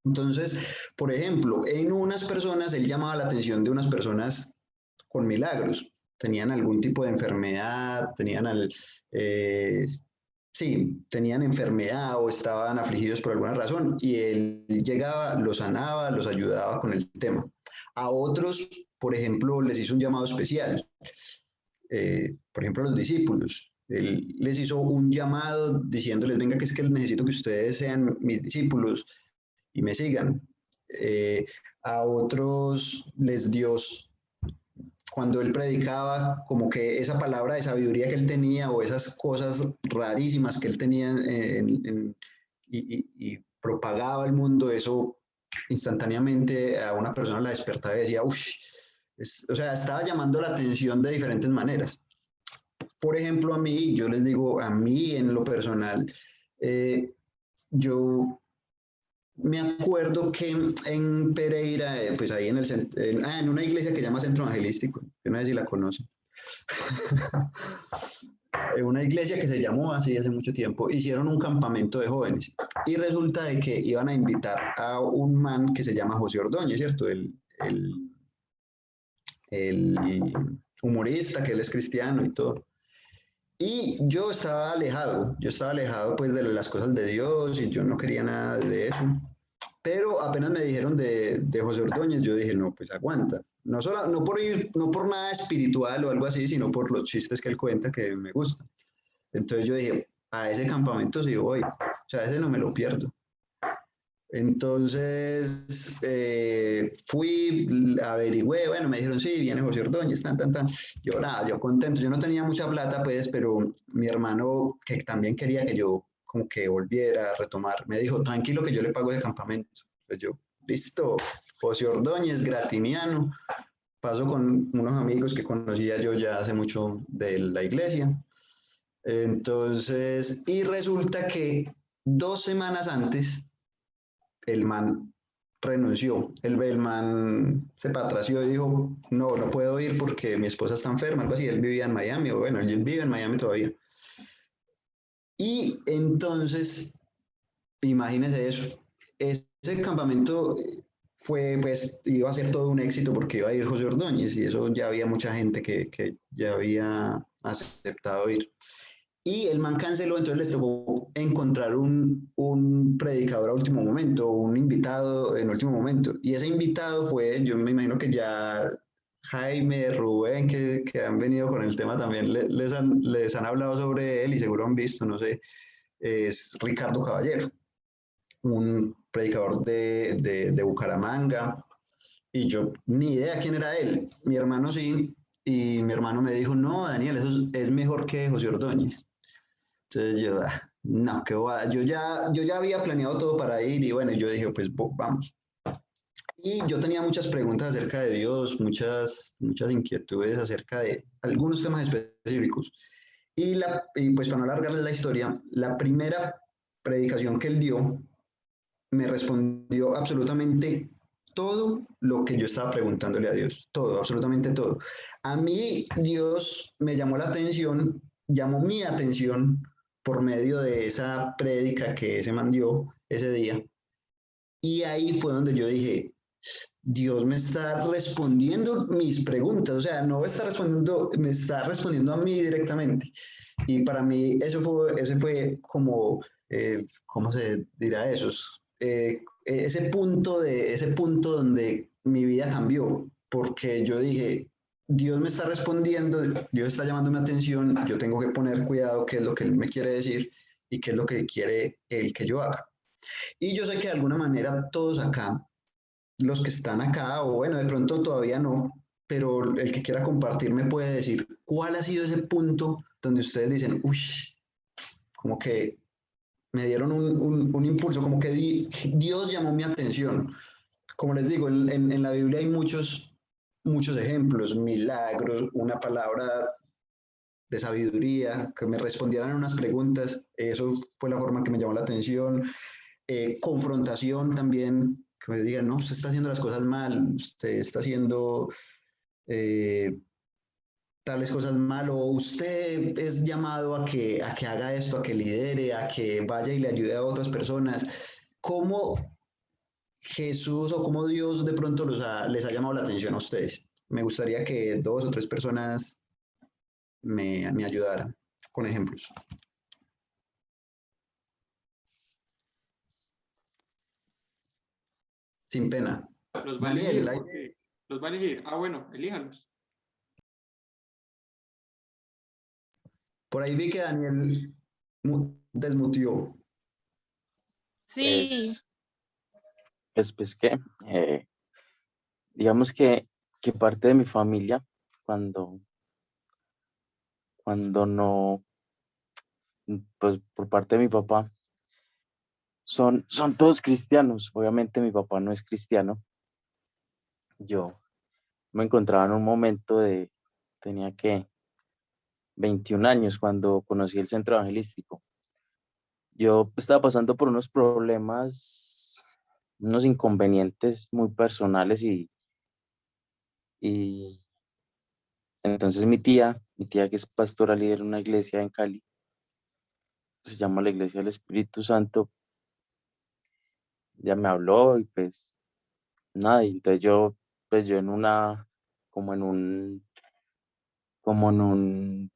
Entonces, por ejemplo, en unas personas él llamaba la atención de unas personas con milagros, tenían algún tipo de enfermedad, eh, sí, tenían enfermedad o estaban afligidos por alguna razón y él llegaba, los sanaba, los ayudaba con el tema. A otros, por ejemplo, les hizo un llamado especial. Por ejemplo, a los discípulos. Él les hizo un llamado diciéndoles, venga, que es que necesito que ustedes sean mis discípulos y me sigan. A otros les dio, cuando él predicaba, como que esa palabra de sabiduría que él tenía o esas cosas rarísimas que él tenía y propagaba al mundo, eso instantáneamente a una persona la despertaba y decía, uff, o sea, estaba llamando la atención de diferentes maneras. Por ejemplo, a mí, yo les digo, a mí en lo personal, yo me acuerdo que en Pereira, pues ahí en una iglesia que se llama Centro Evangelístico, yo no sé si la conocen, una iglesia que se llamó así hace mucho tiempo, hicieron un campamento de jóvenes y resulta de que iban a invitar a un man que se llama José Ordóñez, ¿cierto? El humorista, que él es cristiano y todo. Y yo estaba alejado pues de las cosas de Dios y yo no quería nada de eso. Pero apenas me dijeron de José Ordóñez, yo dije, no, pues aguanta. No, solo, no por nada espiritual o algo así, sino por los chistes que él cuenta que me gustan. Entonces yo dije, a ese campamento sí voy, o sea, ese no me lo pierdo. Entonces fui, averigüé, bueno, me dijeron, sí, viene José Ordóñez, tan, tan, tan. Yo nada, yo contento, yo no tenía mucha plata, pues, pero mi hermano, que también quería que yo como que volviera a retomar, me dijo, tranquilo que yo le pago ese campamento. Pues yo, listo, José Ordóñez, Gratiniano, paso con unos amigos que conocía yo ya hace mucho de la iglesia. Entonces, y resulta que 2 semanas antes el man renunció, el man se patració y dijo, no, no puedo ir porque mi esposa está enferma, algo así, él vivía en Miami, o bueno, él vive en Miami todavía. Y entonces, imagínese eso, ese campamento pues, iba a ser todo un éxito porque iba a ir José Ordóñez y eso ya había mucha gente que ya había aceptado ir. Y el man canceló, entonces les tocó encontrar un predicador a último momento, un invitado en último momento. Y ese invitado fue, yo me imagino que ya Jaime, Rubén, que han venido con el tema también, les han hablado sobre él y seguro han visto, no sé, es Ricardo Caballero, un predicador de Bucaramanga. Y yo ni idea quién era él. Mi hermano sí, y mi hermano me dijo, no, Daniel, eso es mejor que José Ordóñez. Entonces yo, no, qué bobada. Yo ya había planeado todo para ir y bueno, yo dije, pues vamos. Y yo tenía muchas preguntas acerca de Dios, muchas inquietudes acerca de algunos temas específicos. Y pues para no alargarles la historia, la primera predicación que él dio me respondió absolutamente todo lo que yo estaba preguntándole a Dios, todo, absolutamente todo. A mí Dios me llamó la atención, llamó mi atención por medio de esa prédica que se mandó ese día. Y ahí fue donde yo dije, Dios me está respondiendo mis preguntas, o sea, no está respondiendo, me está respondiendo a mí directamente. Y para mí ese fue como, ¿cómo se dirá eso? Ese punto donde mi vida cambió, porque yo dije, Dios me está respondiendo, Dios está llamando mi atención, yo tengo que poner cuidado qué es lo que Él me quiere decir y qué es lo que quiere Él que yo haga. Y yo sé que de alguna manera todos acá, los que están acá, o bueno, de pronto todavía no, pero el que quiera compartir me puede decir cuál ha sido ese punto donde ustedes dicen, uy, como que me dieron un impulso, como que Dios llamó mi atención. Como les digo, en la Biblia hay muchos ejemplos, milagros, una palabra de sabiduría, que me respondieran unas preguntas, eso fue la forma que me llamó la atención. Confrontación también, que me digan, no, usted está haciendo las cosas mal, usted está haciendo eh, tales cosas mal, o usted es llamado a que haga esto, a que lidere, a que vaya y le ayude a otras personas. ¿Cómo Jesús o cómo Dios de pronto les ha llamado la atención a ustedes. Me gustaría que 2 o 3 personas me ayudaran con ejemplos. Sin pena. ¿Los va a Daniel, elegir? Porque los va a elegir. Ah, bueno, elíjalos. por ahí vi que Daniel desmutió. Sí, Pues que, digamos que parte de mi familia, cuando no, pues por parte de mi papá, son todos cristianos. Obviamente mi papá no es cristiano. Yo me encontraba en un momento tenía que 21 años cuando conocí el centro evangelístico. Yo estaba pasando por unos problemas, unos inconvenientes muy personales y entonces mi tía que es pastora líder en una iglesia en Cali, se llama la Iglesia del Espíritu Santo, ya me habló y pues nada, y entonces yo como en un, como en un,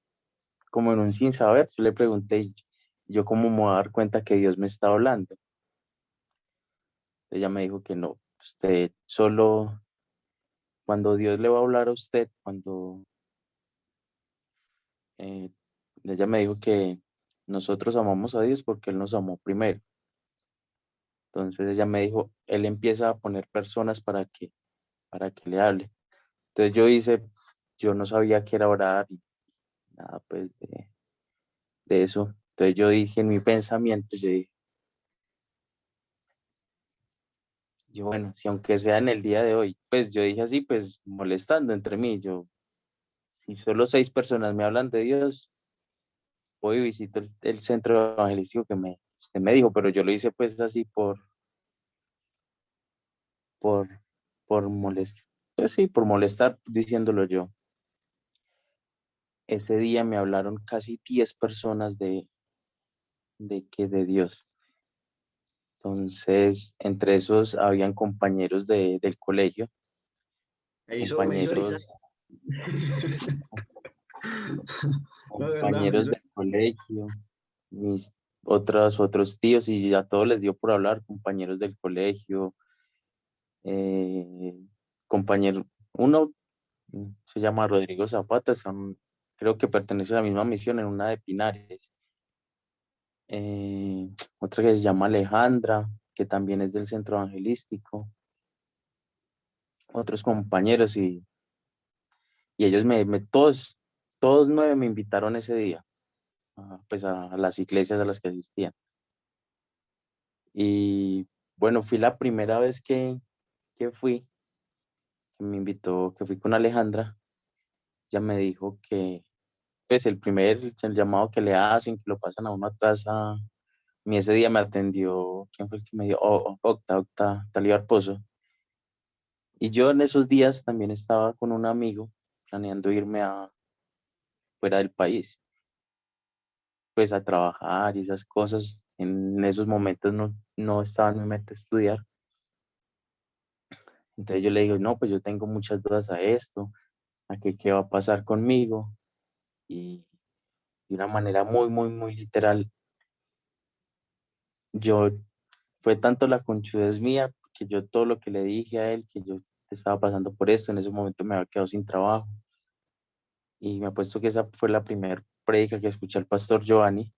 como en un sin saber, yo le pregunté, yo cómo me voy a dar cuenta que Dios me está hablando. Ella me dijo que no, usted solo, cuando Dios le va a hablar a usted, eh, ella me dijo que nosotros amamos a Dios porque Él nos amó primero. Entonces ella me dijo, Él empieza a poner personas para que le hable. Entonces yo no sabía qué era orar y nada pues de eso. Entonces yo dije en mi pensamiento, bueno, si aunque sea en el día de hoy, pues yo dije así, pues molestando entre mí, si solo 6 personas me hablan de Dios, voy y visito el centro evangelístico que usted me dijo, pero yo lo hice pues así por, por molestar, pues sí, por molestar diciéndolo yo. Ese día me hablaron casi 10 personas de Dios. Entonces, entre esos habían compañeros del colegio, Me hizo risa. compañeros, No, de verdad, me compañeros hizo. del colegio, mis otros tíos, y a todos les dio por hablar, compañeros del colegio, eh, compañero, uno se llama Rodrigo Zapata, creo que pertenece a la misma misión en una de Pinares. Otra que se llama Alejandra, que también es del centro evangelístico, otros compañeros y ellos todos 9 me invitaron ese día, pues a las iglesias a las que asistían. Y bueno, fui la primera vez que fui, que fui con Alejandra. Ella me dijo que pues el llamado que le hacen, que lo pasan a uno atrás a mí. Ese día me atendió, ¿quién fue el que me dio? Octa Talíbar Pozo. Y yo en esos días también estaba con un amigo planeando irme fuera del país, pues a trabajar y esas cosas. En esos momentos no estaba en mi mente estudiar. Entonces yo le digo, no, pues yo tengo muchas dudas a esto, a qué va a pasar conmigo. Y de una manera muy, muy, muy literal, yo fue tanto la conchudez mía que yo todo lo que le dije a él, que yo estaba pasando por esto, en ese momento me había quedado sin trabajo. Y me apuesto que esa fue la primera prédica que escuché al pastor Giovanni.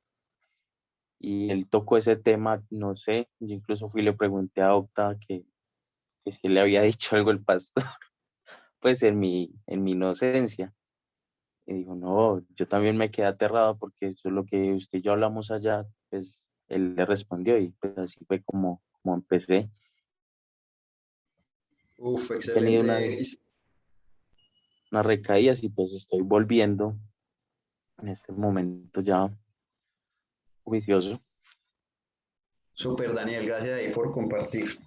Y él tocó ese tema, no sé, yo incluso fui y le pregunté a Octa que si le había dicho algo el pastor, pues en mi inocencia. Y dijo, no, yo también me quedé aterrado porque eso es lo que usted y yo hablamos allá, pues él le respondió y pues así fue como empecé. Uf, He tenido excelente. unas recaídas y pues estoy volviendo en este momento ya juicioso. Súper, Daniel, gracias ahí por compartir.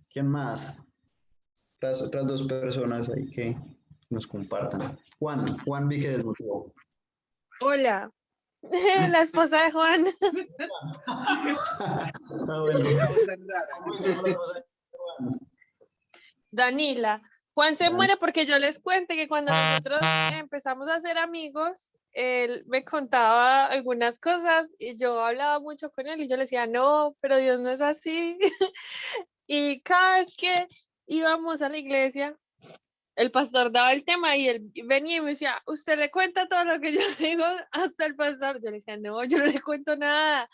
¿Quién más? Las otras 2 personas ahí que nos compartan. Juan vi que desmotivó. hola, la esposa de Juan. Ah, bueno. Danila. Juan se muere porque yo les cuente que cuando nosotros empezamos a ser amigos, él me contaba algunas cosas y yo hablaba mucho con él y yo le decía, no, pero Dios no es así. Y cada vez que íbamos a la iglesia, el pastor daba el tema y él venía y me decía, usted le cuenta todo lo que yo digo hasta el pastor. Yo le decía, no, yo no le cuento nada.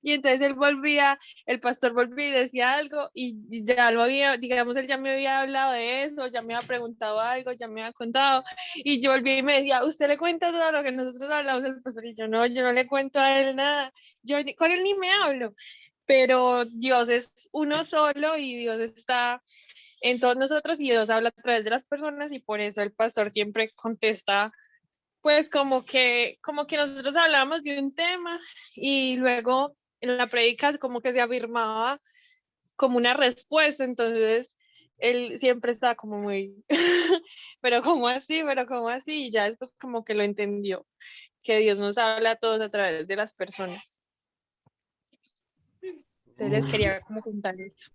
Y entonces él volvía, el pastor volvía y decía algo y ya lo había, digamos, él ya me había hablado de eso, ya me había preguntado algo, ya me había contado. Y yo volví y me decía, usted le cuenta todo lo que nosotros hablamos del pastor. Y yo no le cuento a él nada. Yo con él ni me hablo. Pero Dios es uno solo y Dios está en todos nosotros y Dios habla a través de las personas y por eso el pastor siempre contesta pues como que nosotros hablamos de un tema y luego en la prédica como que se afirmaba como una respuesta, entonces él siempre está como muy pero como así y ya después como que lo entendió que Dios nos habla a todos a través de las personas. Entonces les quería como contar eso.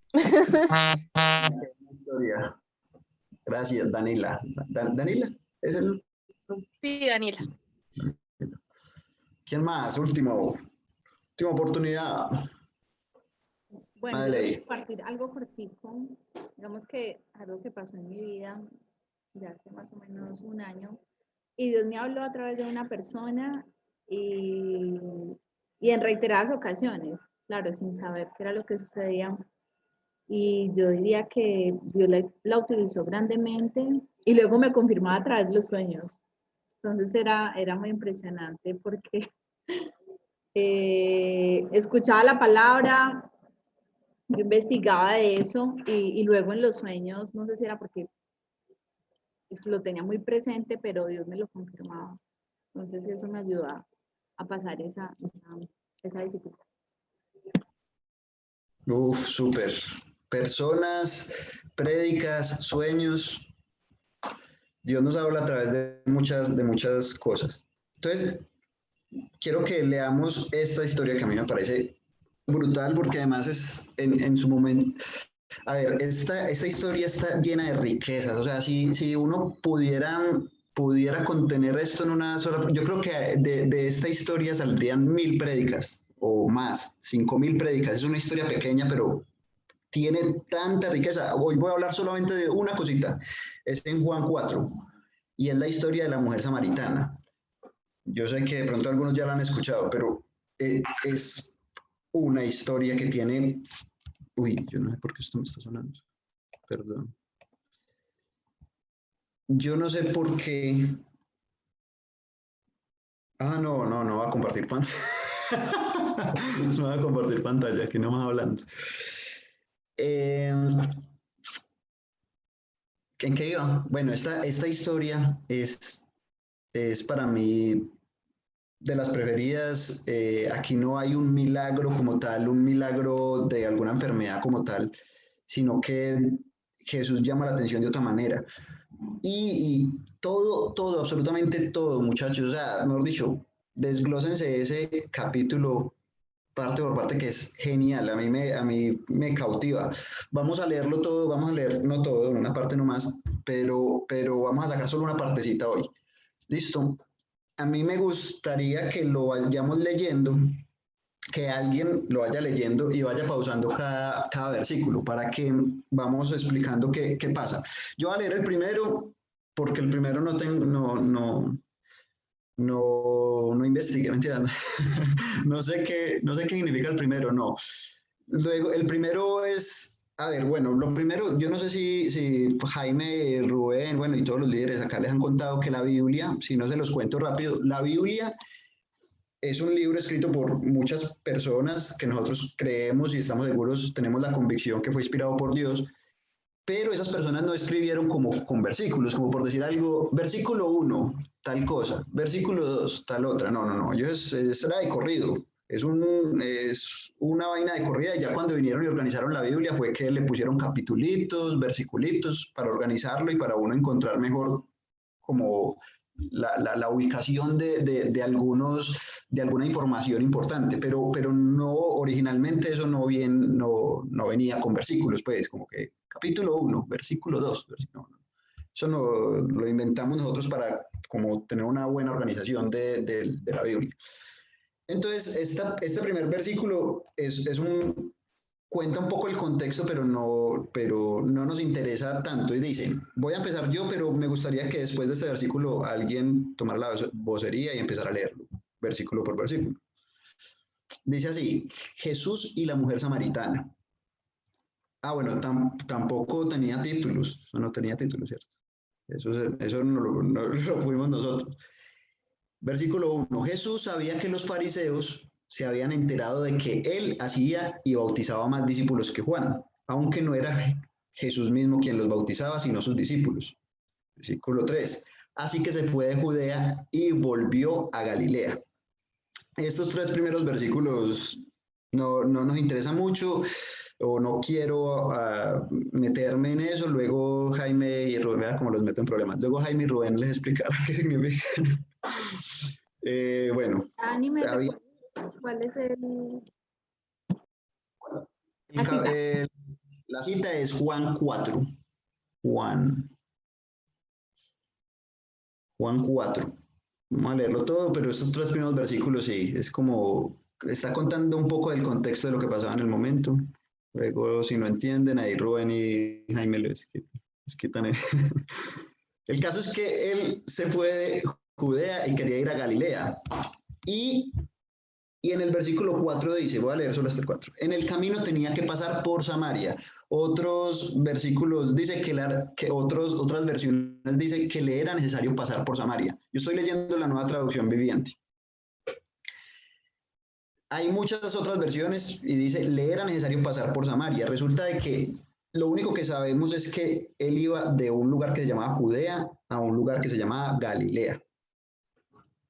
Historia. Gracias, Danila. ¿Danila? ¿Es el? Sí, Daniela. ¿Quién más? Última oportunidad. Bueno, yo Madeleine. voy a compartir algo cortico, digamos que algo que pasó en mi vida ya hace más o menos un año, y Dios me habló a través de una persona y en reiteradas ocasiones, claro, sin saber qué era lo que sucedía, y yo diría que Dios la utilizó grandemente, y luego me confirmaba a través de los sueños, entonces era muy impresionante porque escuchaba la palabra, yo investigaba de eso y luego en los sueños, no sé si era porque lo tenía muy presente, pero Dios me lo confirmaba. Entonces eso me ayudó a pasar esa dificultad. Uf, súper. Personas, prédicas, sueños. Dios nos habla a través de muchas cosas. Entonces, quiero que leamos esta historia que a mí me parece brutal porque además es en su momento. A ver, esta historia está llena de riquezas. O sea, si uno pudiera contener esto en una sola. Yo creo que de esta historia saldrían 1000 prédicas o más, 5000 prédicas. Es una historia pequeña, pero tiene tanta riqueza. Hoy voy a hablar solamente de una cosita. Es en Juan 4 y es la historia de la mujer samaritana. Yo sé que de pronto algunos ya la han escuchado, pero es una historia que tiene... Uy, yo no sé por qué esto me está sonando. Perdón. Yo no sé por qué... Ah, no va a compartir pantalla. No va a compartir pantalla, que no más hablando. ¿En qué iba? Bueno, esta historia es para mí de las preferidas. Aquí no hay un milagro como tal, un milagro de alguna enfermedad como tal, sino que Jesús llama la atención de otra manera. Y todo, absolutamente todo, muchachos, o sea, mejor dicho, desglósense ese capítulo parte por parte que es genial, a mí me cautiva. Vamos a leerlo todo, vamos a leer, no todo, una parte nomás, pero vamos a sacar solo una partecita hoy. ¿Listo? A mí me gustaría que lo vayamos leyendo, que alguien lo vaya leyendo y vaya pausando cada versículo para que vamos explicando qué pasa. Yo voy a leer el primero porque el primero no investigué, mentira. No sé qué significa el primero, no. Luego, el primero es, a ver, bueno, lo primero, yo no sé si Jaime, Rubén, bueno, y todos los líderes acá les han contado que la Biblia, si no se los cuento rápido, la Biblia es un libro escrito por muchas personas que nosotros creemos y estamos seguros, tenemos la convicción que fue inspirado por Dios, pero esas personas no escribieron como con versículos, como por decir algo, versículo 1, tal cosa, versículo 2, tal otra. No. Ellos era de corrido, es una vaina de corrida. Y ya cuando vinieron y organizaron la Biblia fue que le pusieron capitulitos, versiculitos para organizarlo y para uno encontrar mejor como la ubicación de alguna información importante, pero no, originalmente eso no venía con versículos, pues, como que capítulo 1, versículo 2, no, eso no, lo inventamos nosotros para como tener una buena organización de la Biblia. Entonces, este primer versículo cuenta un poco el contexto, pero no nos interesa tanto. Y dice, voy a empezar yo, pero me gustaría que después de este versículo alguien tomara la vocería y empezara a leerlo, versículo por versículo. Dice así, Jesús y la mujer samaritana. Bueno, tampoco tenía títulos, no tenía títulos, ¿cierto? Eso no lo fuimos nosotros. Versículo 1. Jesús sabía que los fariseos se habían enterado de que él hacía y bautizaba más discípulos que Juan, aunque no era Jesús mismo quien los bautizaba, sino sus discípulos. Versículo 3. Así que se fue de Judea y volvió a Galilea. Estos 3 primeros versículos no nos interesa mucho, o no quiero meterme en eso. Luego Jaime y Rubén, vea cómo los meto en problemas. Luego Jaime y Rubén les explicarán qué significa. Bueno, ¿cuál es la cita es Juan 4. Juan 4. Vamos a leerlo todo, pero estos 3 primeros versículos sí, es como, está contando un poco del contexto de lo que pasaba en el momento. Luego, si no entienden, ahí Rubén y Jaime les quitan el... El caso es que él se fue de Judea y quería ir a Galilea. Y en el versículo 4 dice, voy a leer solo hasta el 4, en el camino tenía que pasar por Samaria. Otros versículos dice otras versiones dice que le era necesario pasar por Samaria. Yo estoy leyendo la Nueva Traducción Viviente. Hay muchas otras versiones y dice, le era necesario pasar por Samaria. Resulta de que lo único que sabemos es que él iba de un lugar que se llamaba Judea a un lugar que se llamaba Galilea.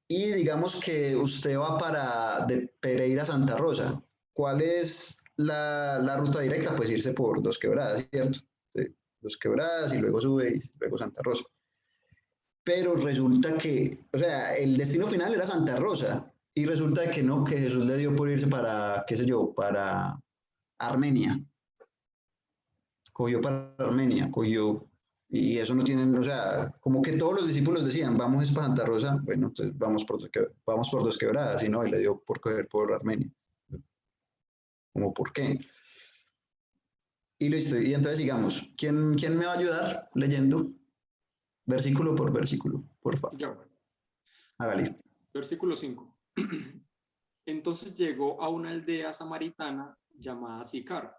Y digamos que usted va de Pereira a Santa Rosa. ¿Cuál es la ruta directa? Pues irse por Dos Quebradas, ¿cierto? Sí, Dos Quebradas y luego sube y luego Santa Rosa. Pero resulta que, o sea, el destino final era Santa Rosa. Y resulta que no, que Jesús le dio por irse para, qué sé yo, para Armenia. Cogió, y eso no tienen, o sea, como que todos los discípulos decían, vamos para Santa Rosa, bueno, entonces vamos por Dos Quebradas, y no, y le dio por coger por Armenia. ¿Cómo por qué? Y listo, y entonces sigamos. ¿Quién me va a ayudar leyendo versículo por versículo, por favor? Yo. Hágale. Versículo 5. Entonces llegó a una aldea samaritana llamada Sicar,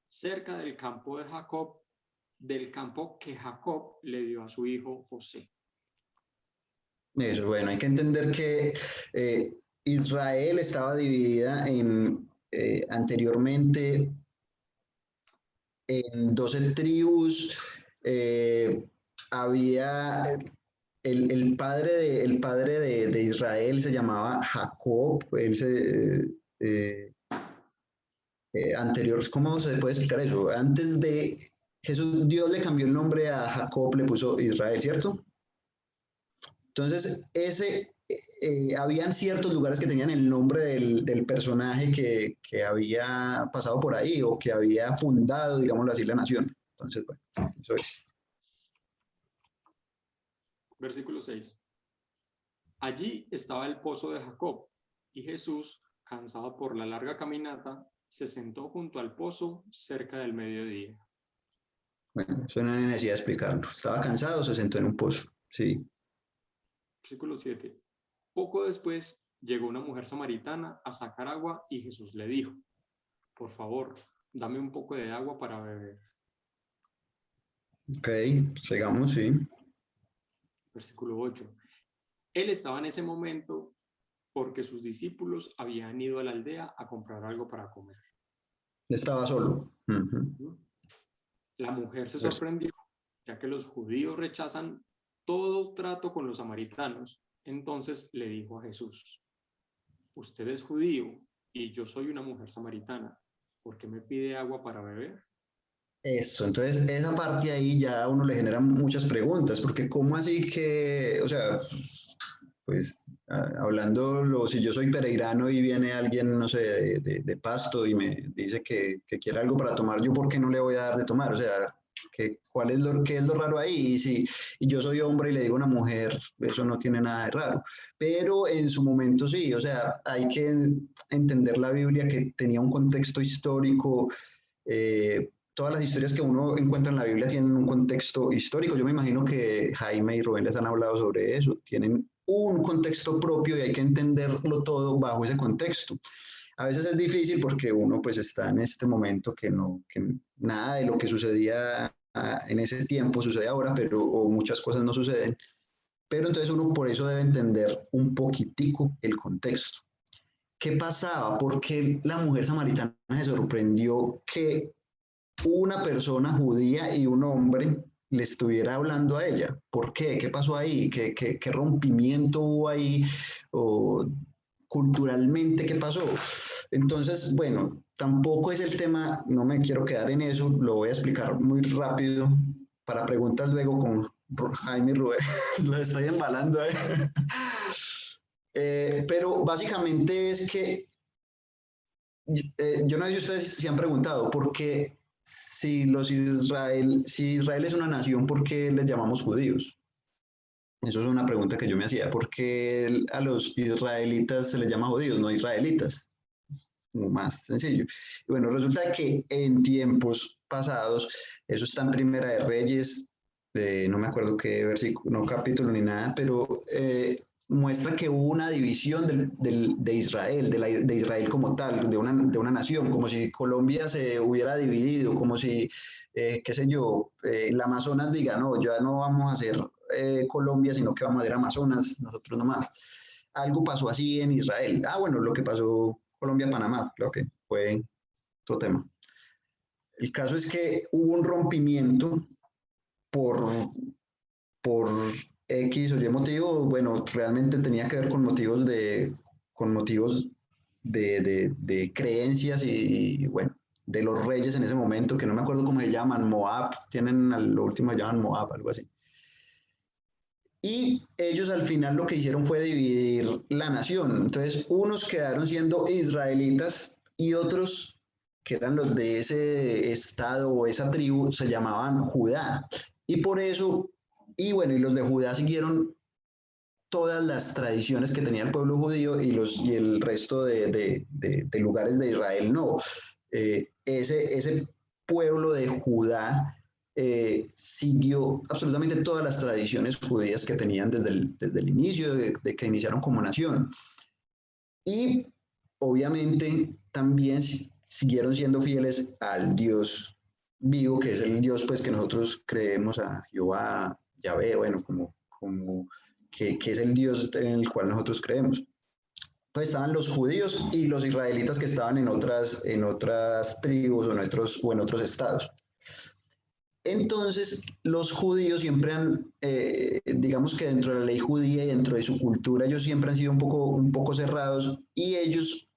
cerca del campo de Jacob, del campo que Jacob le dio a su hijo José. Eso, bueno, hay que entender que Israel estaba dividida anteriormente en 12 tribus. Había el padre de Israel se llamaba Jacob. Anterior, ¿cómo se puede explicar eso? Antes de Jesús, Dios le cambió el nombre a Jacob, le puso Israel, ¿cierto? Entonces, habían ciertos lugares que tenían el nombre del personaje que había pasado por ahí o que había fundado, digámoslo así, la nación. Entonces, bueno, eso es. Versículo 6. Allí estaba el pozo de Jacob, y Jesús, cansado por la larga caminata, se sentó junto al pozo cerca del mediodía. Bueno, eso no hay necesidad de explicarlo. Estaba cansado, se sentó en un pozo. Sí. Versículo 7. Poco después llegó una mujer samaritana a sacar agua y Jesús le dijo, por favor, dame un poco de agua para beber. Ok, sigamos, sí. Versículo 8. Él estaba en ese momento porque sus discípulos habían ido a la aldea a comprar algo para comer. Estaba solo. La mujer se sorprendió, ya que los judíos rechazan todo trato con los samaritanos. Entonces le dijo a Jesús, usted es judío y yo soy una mujer samaritana. ¿Por qué me pide agua para beber? Eso, entonces esa parte ahí ya a uno le genera muchas preguntas, porque ¿cómo así que, o sea, pues hablando, si yo soy pereirano y viene alguien, no sé, de Pasto y me dice que quiere algo para tomar, ¿yo por qué no le voy a dar de tomar? O sea, ¿cuál es qué es lo raro ahí? Y yo soy hombre y le digo a una mujer, eso no tiene nada de raro. Pero en su momento sí, o sea, hay que entender la Biblia que tenía un contexto histórico. Todas las historias que uno encuentra en la Biblia tienen un contexto histórico. Yo me imagino que Jaime y Rubén les han hablado sobre eso. Tienen un contexto propio y hay que entenderlo todo bajo ese contexto. A veces es difícil porque uno pues está en este momento que nada de lo que sucedía en ese tiempo sucede ahora, pero o muchas cosas no suceden. Pero entonces uno por eso debe entender un poquitico el contexto. ¿Qué pasaba? ¿Por qué la mujer samaritana se sorprendió que una persona judía y un hombre le estuviera hablando a ella? ¿Por qué? ¿Qué pasó ahí? ¿Qué rompimiento hubo ahí? ¿O culturalmente qué pasó? Entonces, bueno, tampoco es el tema, no me quiero quedar en eso, lo voy a explicar muy rápido para preguntas luego con Jaime y Rubén. Lo estoy embalando ahí. Pero básicamente es que yo no sé si ustedes se han preguntado por qué si Israel es una nación, ¿por qué les llamamos judíos? Eso es una pregunta que yo me hacía. ¿Por qué a los israelitas se les llama judíos, no israelitas? Más sencillo. Y bueno, resulta que en tiempos pasados, eso está en Primera de Reyes, no me acuerdo qué versículo, no capítulo ni nada, pero muestra que hubo una división de Israel, de Israel como tal, de una nación, como si Colombia se hubiera dividido, como si, qué sé yo, el Amazonas diga, no, ya no vamos a hacer Colombia, sino que vamos a hacer Amazonas, nosotros nomás. Algo pasó así en Israel. Ah, bueno, lo que pasó Colombia-Panamá, creo que fue otro tema. El caso es que hubo un rompimiento por, por X o Y motivo. Bueno, realmente tenía que ver con motivos de creencias y, bueno, de los reyes en ese momento, que no me acuerdo cómo se llaman, Moab, tienen a lo último se llaman Moab, algo así. Y ellos al final lo que hicieron fue dividir la nación. Entonces, unos quedaron siendo israelitas y otros, que eran los de ese estado o esa tribu, se llamaban Judá. Y por eso, y bueno, y los de Judá siguieron todas las tradiciones que tenía el pueblo judío y el resto de lugares de Israel no. Ese pueblo de Judá siguió absolutamente todas las tradiciones judías que tenían desde el inicio, de que iniciaron como nación. Y obviamente también siguieron siendo fieles al Dios vivo, que es el Dios pues que nosotros creemos, a Jehová, Yahvé, bueno, que es el Dios en el cual nosotros creemos. Entonces estaban los judíos y los israelitas que estaban en otras tribus o en otros estados. Entonces, los judíos siempre han, digamos que dentro de la ley judía y dentro de su cultura, ellos siempre han sido un poco cerrados y ellos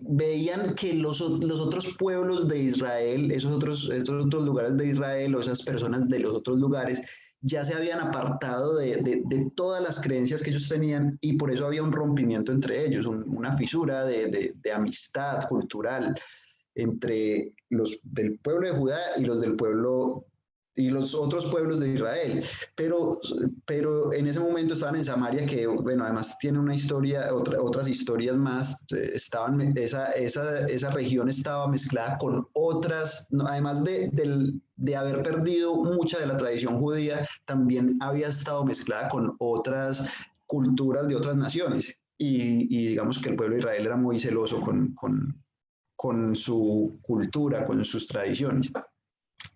veían que los otros pueblos de Israel, esos otros lugares de Israel o esas personas de los otros lugares, ya se habían apartado de todas las creencias que ellos tenían y por eso había un rompimiento entre ellos, una fisura de amistad cultural entre los del pueblo de Judá y los del pueblo y los otros pueblos de Israel. Pero en ese momento estaban en Samaria, que bueno, además tiene una historia, otras historias más, esa región estaba mezclada con otras, además de haber perdido mucha de la tradición judía, también había estado mezclada con otras culturas de otras naciones. Y digamos que el pueblo de Israel era muy celoso con su cultura, con sus tradiciones.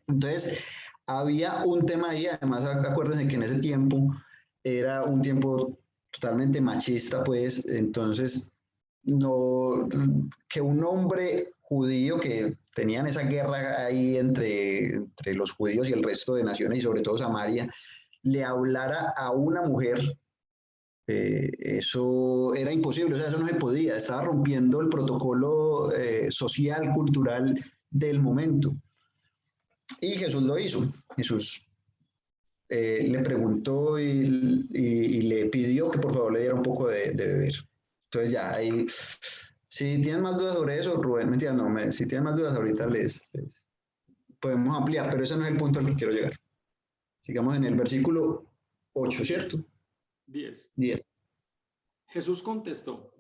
Entonces, había un tema ahí, además acuérdense que en ese tiempo era un tiempo totalmente machista, pues, entonces, no, que un hombre judío que tenían esa guerra ahí entre los judíos y el resto de naciones, y sobre todo Samaria, le hablara a una mujer, eso era imposible, o sea, eso no se podía, estaba rompiendo el protocolo social, cultural del momento. Y Jesús lo hizo. Jesús le preguntó y le pidió que por favor le diera un poco de beber. Entonces ya ahí, si tienen más dudas sobre eso, Rubén, mentira, no, si tienen más dudas ahorita les podemos ampliar, pero ese no es el punto al que quiero llegar. Sigamos en el versículo 8, ¿cierto? 10. 10. Jesús contestó,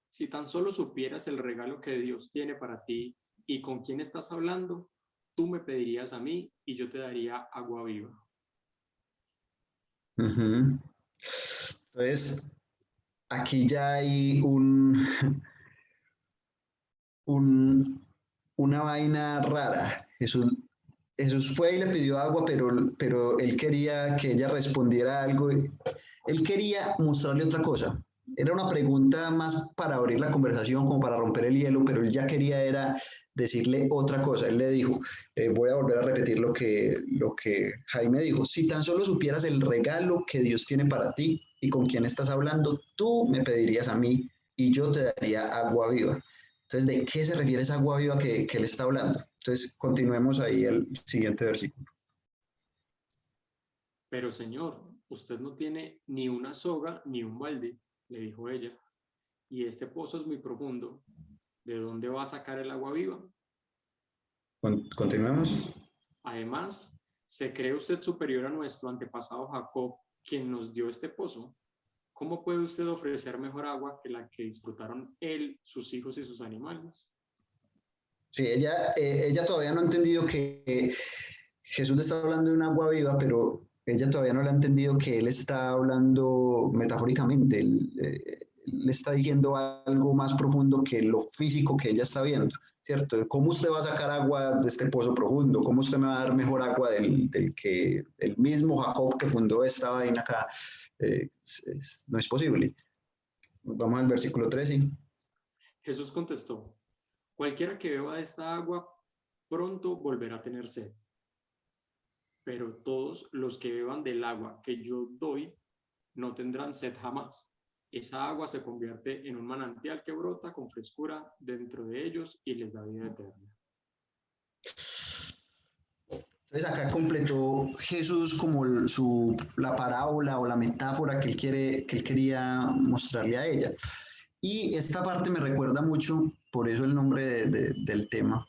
si tan solo supieras el regalo que Dios tiene para ti y con quién estás hablando, tú me pedirías a mí y yo te daría agua viva. Uh-huh. Entonces, aquí ya hay una vaina rara. Jesús fue y le pidió agua, pero él quería que ella respondiera algo. Él quería mostrarle otra cosa. Era una pregunta más para abrir la conversación, como para romper el hielo, pero él ya quería era decirle otra cosa. Él le dijo, voy a volver a repetir lo que Jaime dijo, si tan solo supieras el regalo que Dios tiene para ti y con quién estás hablando, tú me pedirías a mí y yo te daría agua viva. Entonces, ¿de qué se refiere esa agua viva que él está hablando? Entonces, continuemos ahí el siguiente versículo. Pero Señor, usted no tiene ni una soga ni un balde, le dijo ella, y este pozo es muy profundo. ¿De dónde va a sacar el agua viva? Continuemos. Además, ¿se cree usted superior a nuestro antepasado Jacob, quien nos dio este pozo? ¿Cómo puede usted ofrecer mejor agua que la que disfrutaron él, sus hijos y sus animales? Sí, ella todavía no ha entendido que Jesús le está hablando de un agua viva, pero ella todavía no le ha entendido que él está hablando metafóricamente. Él le está diciendo algo más profundo que lo físico que ella está viendo, ¿cierto? ¿Cómo usted va a sacar agua de este pozo profundo? ¿Cómo usted me va a dar mejor agua del mismo Jacob que fundó esta vaina acá? No es posible. Vamos al versículo 13. Jesús contestó, cualquiera que beba de esta agua pronto volverá a tener sed. Pero todos los que beban del agua que yo doy no tendrán sed jamás. Esa agua se convierte en un manantial que brota con frescura dentro de ellos y les da vida eterna. Entonces acá completó Jesús como la parábola o la metáfora que él quería mostrarle a ella. Y esta parte me recuerda mucho, por eso el nombre del tema.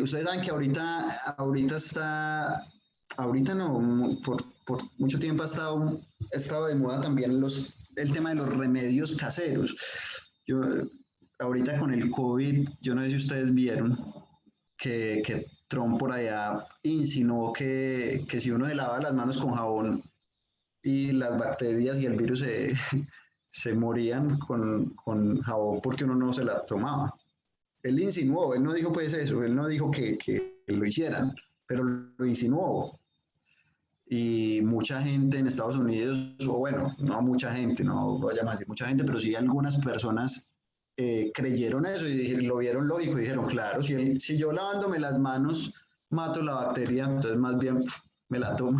Ustedes saben que ahorita no, por mucho tiempo ha estado de moda también el tema de los remedios caseros. Ahorita con el COVID, yo no sé si ustedes vieron que Trump por allá insinuó que si uno se lava las manos con jabón y las bacterias y el virus se morían con jabón porque uno no se la tomaba. Él insinuó, él no dijo pues eso, él no dijo que lo hicieran, pero lo insinuó. Y mucha gente en Estados Unidos, o bueno, no mucha gente, no vayamos a decir mucha gente, pero sí algunas personas creyeron eso y lo vieron lógico y dijeron, claro, si yo lavándome las manos mato la bacteria, entonces más bien me la tomo.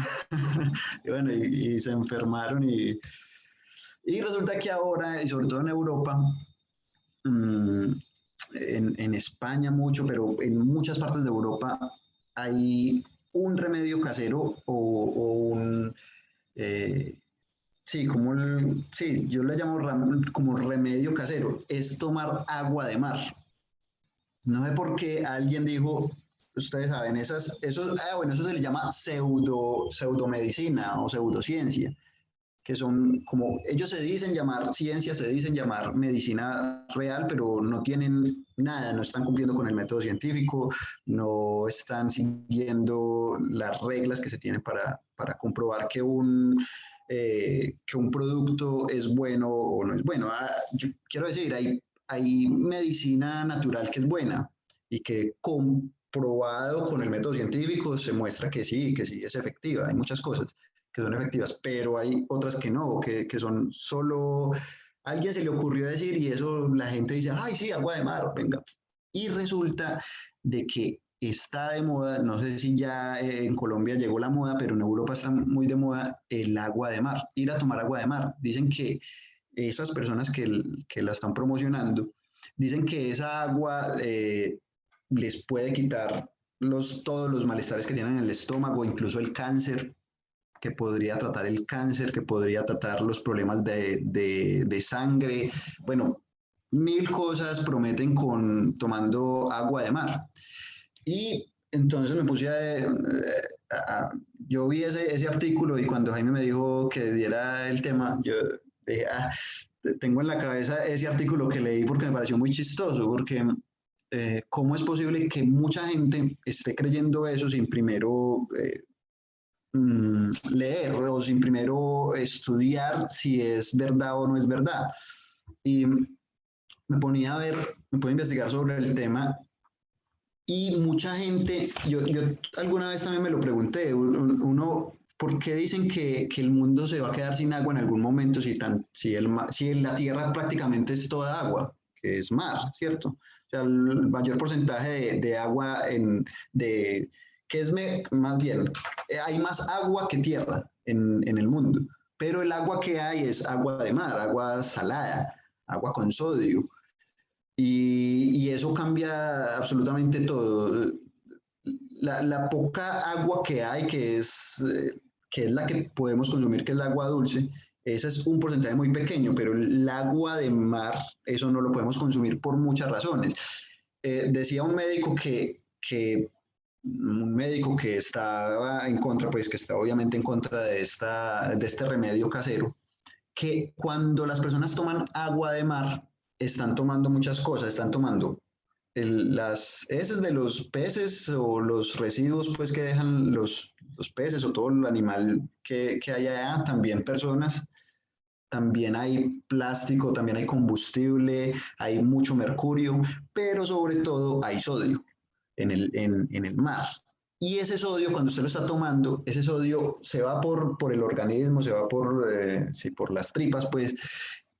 Y bueno, y se enfermaron y resulta que ahora, y sobre todo en Europa, en España mucho, pero en muchas partes de Europa hay un remedio casero o un... sí, yo le llamo como remedio casero, es tomar agua de mar. No sé por qué alguien dijo, ustedes saben, eso se le llama pseudomedicina o pseudociencia, que son como, ellos se dicen llamar ciencia, se dicen llamar medicina real, pero no tienen nada, no están cumpliendo con el método científico, no están siguiendo las reglas que se tienen para comprobar que un producto es bueno o no es bueno. Yo quiero decir, hay medicina natural que es buena y que comprobado con el método científico se muestra que sí es efectiva, hay muchas cosas que son efectivas, pero hay otras que no, que son solo, a alguien se le ocurrió decir y eso la gente dice, ay sí, agua de mar, venga. Y resulta de que está de moda, no sé si ya en Colombia llegó la moda, pero en Europa está muy de moda el agua de mar, ir a tomar agua de mar. Dicen que esas personas que la están promocionando, dicen que esa agua les puede quitar todos los malestares que tienen en el estómago, incluso el cáncer, que podría tratar el cáncer, que podría tratar los problemas de sangre. Bueno, 1000 cosas prometen tomando agua de mar. Y entonces me puse yo vi ese artículo y cuando Jaime me dijo que diera el tema, yo dije, tengo en la cabeza ese artículo que leí porque me pareció muy chistoso, porque ¿cómo es posible que mucha gente esté creyendo eso sin primero leer o sin primero estudiar si es verdad o no es verdad? Y me ponía me ponía a investigar sobre el tema y mucha gente, yo alguna vez también me lo pregunté, uno, ¿por qué dicen que el mundo se va a quedar sin agua en algún momento si la tierra prácticamente es toda agua, que es mar, ¿cierto? O sea, el mayor porcentaje de agua más bien, hay más agua que tierra en el mundo, pero el agua que hay es agua de mar, agua salada, agua con sodio. Y eso cambia absolutamente todo. La poca agua que hay, que es la que podemos consumir, que es el agua dulce, ese es un porcentaje muy pequeño, pero el agua de mar, eso no lo podemos consumir por muchas razones. Decía un médico un médico que estaba en contra, pues que está obviamente en contra de este remedio casero, que cuando las personas toman agua de mar, están tomando muchas cosas, están tomando las heces de los peces o los residuos pues, que dejan los peces o todo el animal que hay allá, también personas, también hay plástico, también hay combustible, hay mucho mercurio, pero sobre todo hay sodio en el mar. Y ese sodio, cuando usted lo está tomando, ese sodio se va por el organismo, se va por las tripas, pues,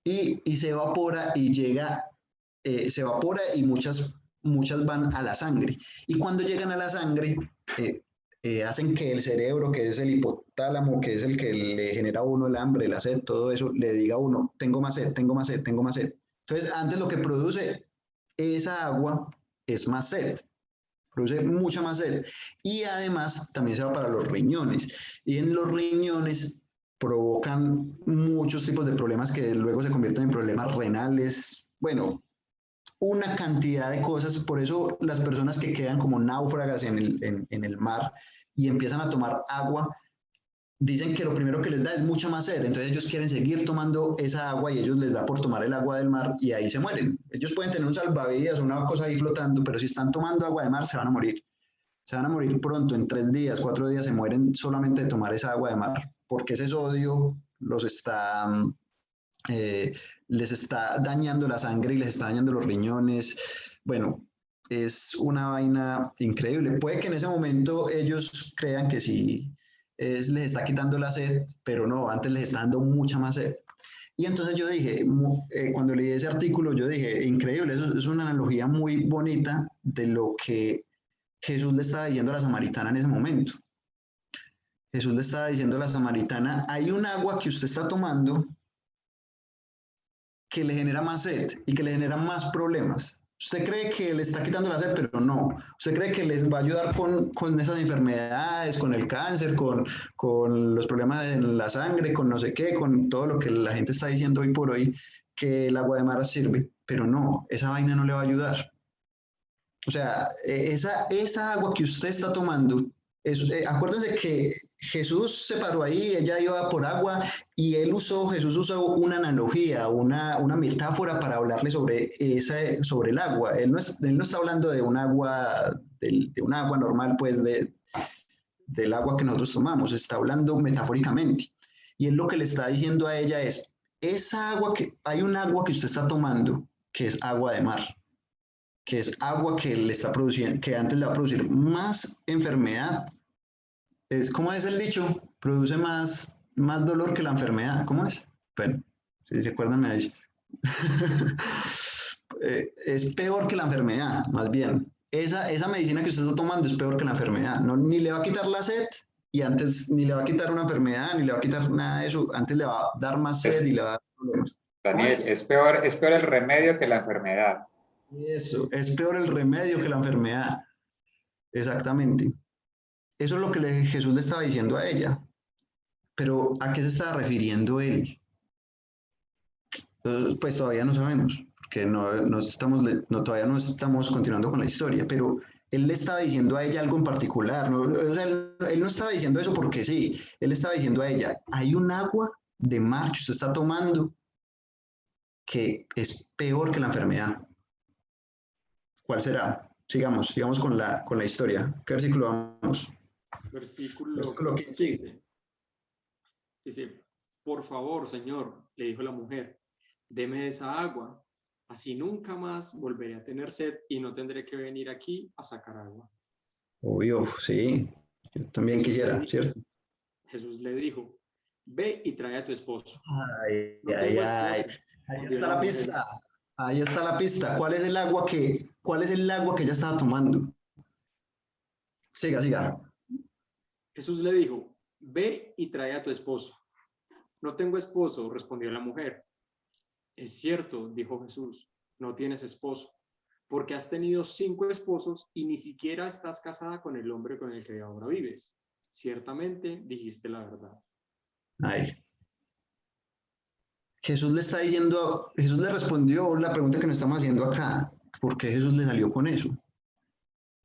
y se evapora y se evapora y muchas van a la sangre. Y cuando llegan a la sangre, hacen que el cerebro, que es el hipotálamo, que es el que le genera a uno el hambre, la sed, todo eso, le diga a uno, tengo más sed, tengo más sed, tengo más sed. Entonces, antes lo que produce esa agua es más sed. Produce mucha más sed y además también se va para los riñones y en los riñones provocan muchos tipos de problemas que luego se convierten en problemas renales, bueno, una cantidad de cosas. Por eso las personas que quedan como náufragas en el mar y empiezan a tomar agua, dicen que lo primero que les da es mucha más sed, entonces ellos quieren seguir tomando esa agua y ellos les da por tomar el agua del mar y ahí se mueren. Ellos pueden tener un salvavidas, una cosa ahí flotando, pero si están tomando agua de mar se van a morir. Se van a morir pronto, en 3 días, 4 días se mueren solamente de tomar esa agua de mar, porque ese sodio les está dañando la sangre y les está dañando los riñones. Bueno, es una vaina increíble. Puede que en ese momento ellos crean que sí les está quitando la sed, pero no, antes les está dando mucha más sed. Y entonces yo dije, cuando leí ese artículo, yo dije, increíble, eso es una analogía muy bonita de lo que Jesús le estaba diciendo a la samaritana en ese momento. Jesús le estaba diciendo a la samaritana, hay un agua que usted está tomando que le genera más sed y que le genera más problemas. Usted cree que le está quitando la sed, pero no. Usted cree que les va a ayudar con esas enfermedades, con el cáncer, con los problemas en la sangre, con no sé qué, con todo lo que la gente está diciendo hoy por hoy, que el agua de mar sirve. Pero no, esa vaina no le va a ayudar. O sea, esa agua que usted está tomando, acuérdense que Jesús se paró ahí, ella iba por agua y Jesús usó una analogía, una metáfora para hablarle sobre el agua. Él no está hablando de un agua, de un agua normal, pues del agua que nosotros tomamos, está hablando metafóricamente. Y él lo que le está diciendo a ella es, hay un agua que usted está tomando que es agua de mar, que es agua que le está produciendo, que antes le va a producir más enfermedad. ¿Cómo es el dicho? Produce más dolor que la enfermedad. ¿Cómo es? Bueno, si se acuerdan me dice. Es peor que la enfermedad, más bien. Esa medicina que usted está tomando es peor que la enfermedad. No, ni le va a quitar la sed y antes ni le va a quitar una enfermedad, ni le va a quitar nada de eso. Antes le va a dar más sed y le va a dar problemas. Daniel, es peor el remedio que la enfermedad. Eso, es peor el remedio que la enfermedad. Exactamente. Eso es lo que Jesús le estaba diciendo a ella. Pero ¿a qué se estaba refiriendo él? Pues todavía no sabemos, porque todavía no estamos continuando con la historia, pero él le estaba diciendo a ella algo en particular. ¿No? O sea, él no estaba diciendo eso porque sí, él estaba diciendo a ella, hay un agua de mar que usted está tomando que es peor que la enfermedad. ¿Cuál será? Sigamos con la historia. ¿Qué versículo vamos? Versículo 15. Dice, por favor, Señor, le dijo la mujer, deme esa agua, así nunca más volveré a tener sed y no tendré que venir aquí a sacar agua. Obvio, sí. Yo también quisiera, ¿cierto? Jesús le dijo, ve y trae a tu esposo. Ay, No ay, tengo ay. esposo. Ahí Dijo está la la mujer. pista. Ahí está la pista. ¿Cuál es el agua que ella estaba tomando? Siga. Jesús le dijo, ve y trae a tu esposo. No tengo esposo, respondió la mujer. Es cierto, dijo Jesús, no tienes esposo, porque has tenido 5 esposos y ni siquiera estás casada con el hombre con el que ahora vives. Ciertamente dijiste la verdad. Ay. Jesús le respondió la pregunta que nos estamos haciendo acá. ¿Por qué Jesús le salió con eso?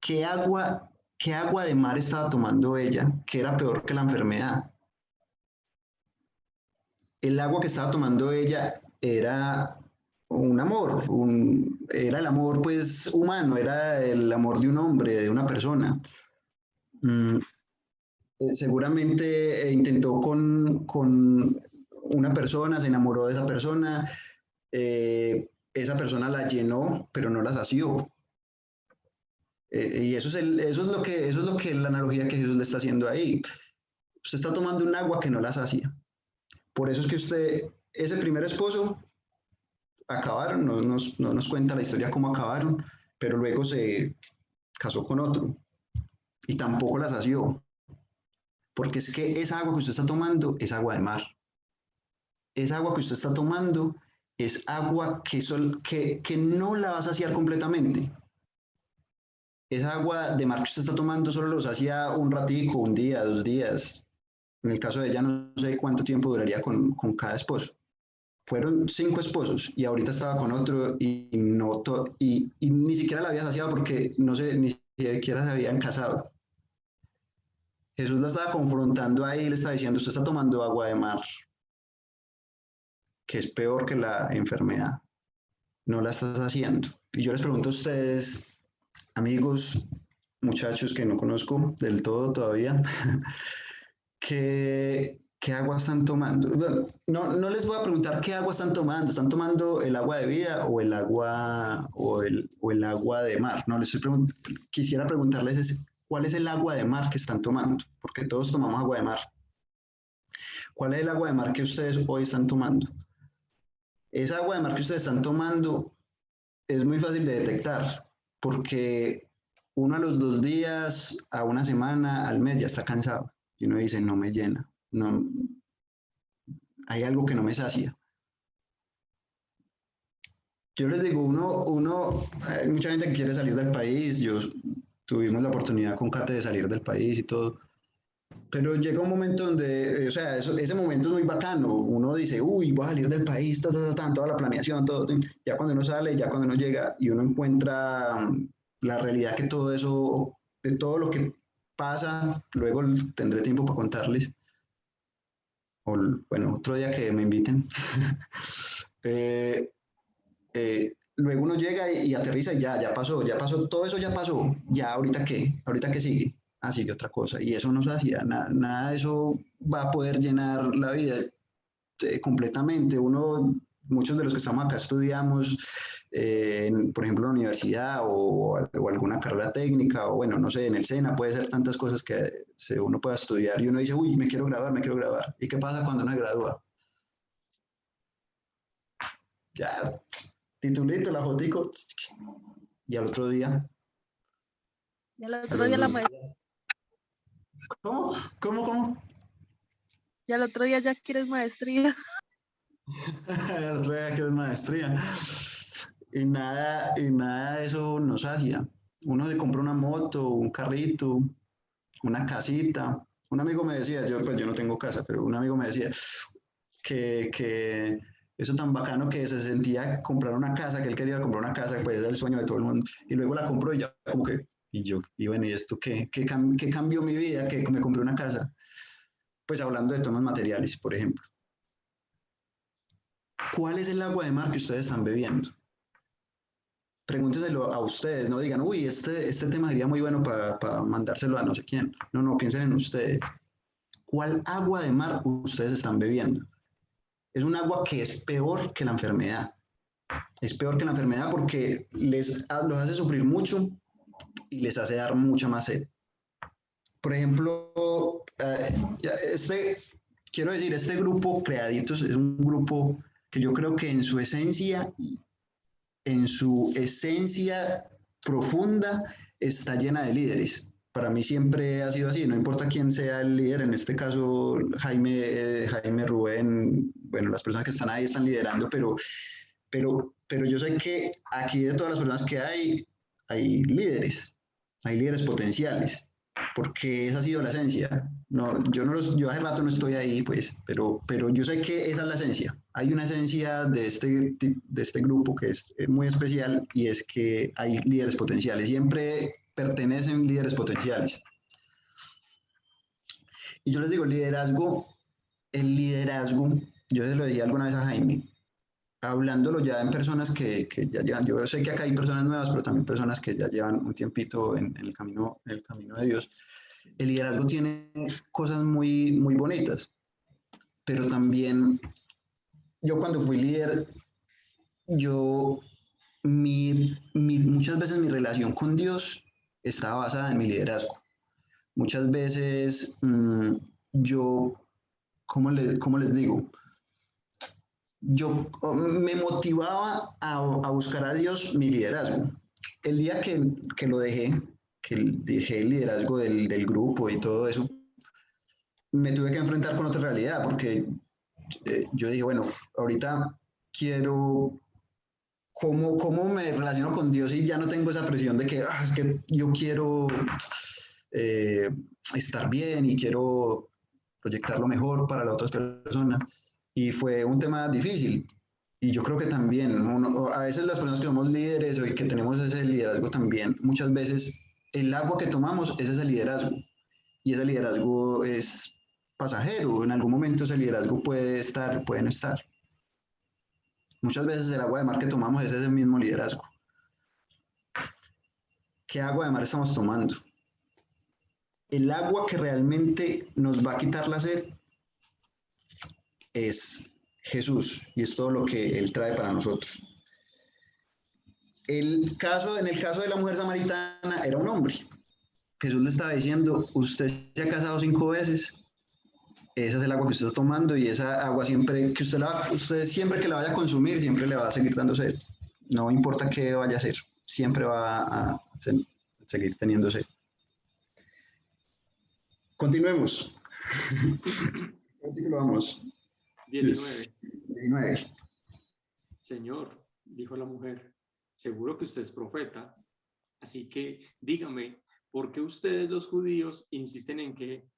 ¿Qué agua de mar estaba tomando ella que era peor que la enfermedad? El agua que estaba tomando ella era un amor, era el amor pues humano, era el amor de un hombre, de una persona. Mm, seguramente intentó con una persona, se enamoró de esa persona la llenó, pero no la sació. Y eso es lo que la analogía que Jesús le está haciendo ahí. Usted está tomando un agua que no la sacia. Por eso es que ese primer esposo, acabaron, no nos cuenta la historia cómo acabaron, pero luego se casó con otro y tampoco la sació, porque es que esa agua que usted está tomando es agua de mar. Esa agua que usted está tomando es agua que no la va a saciar completamente. Esa agua de mar que usted está tomando solo lo sacia un ratico, un día, 2 días. En el caso de ella no sé cuánto tiempo duraría con cada esposo. Fueron 5 esposos y ahorita estaba con otro y ni siquiera la había saciado porque no sé, ni siquiera se habían casado. Jesús la estaba confrontando ahí y le estaba diciendo, usted está tomando agua de mar, que es peor que la enfermedad. No la estás haciendo. Y yo les pregunto a ustedes, amigos, muchachos que no conozco del todo todavía, ¿qué agua están tomando? Bueno, no les voy a preguntar qué agua están tomando. ¿Están tomando el agua de vida o el agua o el agua de mar? No, quisiera preguntarles cuál es el agua de mar que están tomando, porque todos tomamos agua de mar. ¿Cuál es el agua de mar que ustedes hoy están tomando? Esa agua de mar que ustedes están tomando es muy fácil de detectar, porque uno a los 2 días, a una semana, al mes ya está cansado. Y uno dice, no me llena, no, hay algo que no me sacia. Yo les digo, hay mucha gente que quiere salir del país, tuvimos la oportunidad con Kate de salir del país y todo, pero llega un momento donde, o sea, ese momento es muy bacano, uno dice, uy, voy a salir del país, toda la planeación, todo, ya cuando uno sale, ya cuando uno llega y uno encuentra la realidad que todo eso, de todo lo que pasa, luego tendré tiempo para contarles, o bueno, otro día que me inviten. Luego uno llega y aterriza y ya pasó, todo eso ya pasó, ya ahorita qué sigue, sigue otra cosa, y eso no se hacía, nada de eso va a poder llenar la vida completamente. Muchos de los que estamos acá estudiamos, por ejemplo, en la universidad o alguna carrera técnica, o bueno, no sé, en el SENA, puede ser tantas cosas que uno pueda estudiar y uno dice, uy, me quiero graduar. ¿Y qué pasa cuando uno se gradúa? Ya, titulito, la fotico, y al otro día. Y al otro día la maestra. ¿Cómo? Y al otro día ya quieres maestría. Al otro día quieres maestría. y nada de eso nos hacía. Uno se compra una moto, un carrito, una casita. Un amigo me decía, yo no tengo casa, pero un amigo me decía que eso tan bacano que se sentía comprar una casa, que él quería comprar una casa, pues era el sueño de todo el mundo. Y luego la compró y ya como que, y bueno, ¿y esto qué cambió mi vida? Que me compré una casa. Pues hablando de temas materiales, por ejemplo. ¿Cuál es el agua de mar que ustedes están bebiendo? Pregúntenselo a ustedes, no digan, uy, este tema sería muy bueno para mandárselo a no sé quién. No, piensen en ustedes. ¿Cuál agua de mar ustedes están bebiendo? Es un agua que es peor que la enfermedad. Es peor que la enfermedad porque los hace sufrir mucho y les hace dar mucha más sed. Por ejemplo, quiero decir, este grupo Creaditos es un grupo que yo creo que en su esencia profunda está llena de líderes. Para mí siempre ha sido así, no importa quién sea el líder, en este caso Jaime, Rubén, bueno, las personas que están ahí están liderando, pero yo sé que aquí de todas las personas que hay líderes potenciales, porque esa ha sido la esencia. No, yo hace rato no estoy ahí, pues, pero yo sé que esa es la esencia. Hay una esencia de este grupo que es muy especial y es que hay líderes potenciales. Siempre pertenecen líderes potenciales. Y yo les digo, el liderazgo, yo se lo decía alguna vez a Jaime, hablándolo ya en personas que ya llevan, yo sé que acá hay personas nuevas, pero también personas que ya llevan un tiempito en el camino de Dios. El liderazgo tiene cosas muy, muy bonitas, pero también yo cuando fui líder, muchas veces mi relación con Dios estaba basada en mi liderazgo. Muchas veces yo, ¿cómo les digo? Yo me motivaba a buscar a Dios mi liderazgo. El día que lo dejé, que dejé el liderazgo del grupo y todo eso, me tuve que enfrentar con otra realidad, porque yo dije, bueno, ahorita quiero, ¿cómo me relaciono con Dios y ya no tengo esa presión de que, es que yo quiero eh, estar bien y quiero proyectar lo mejor para las otras personas? Y fue un tema difícil. Y yo creo que también, a veces las personas que somos líderes o que tenemos ese liderazgo también, muchas veces el agua que tomamos es ese liderazgo. Y ese liderazgo es pasajero. En algún momento ese liderazgo puede estar, puede no estar. Muchas veces el agua de mar que tomamos es ese mismo liderazgo. ¿Qué agua de mar estamos tomando? El agua que realmente nos va a quitar la sed es Jesús y es todo lo que Él trae para nosotros. En el caso de la mujer samaritana era un hombre. Jesús le estaba diciendo, usted se ha casado 5 veces, esa es el agua que usted está tomando y esa agua siempre que usted siempre que la vaya a consumir, siempre le va a seguir dando sed. No importa qué vaya a hacer, siempre va a seguir teniendo sed. Continuemos. Así que lo vamos. 19. Señor, dijo la mujer, seguro que usted es profeta, así que dígame, ¿por qué ustedes los judíos insisten en que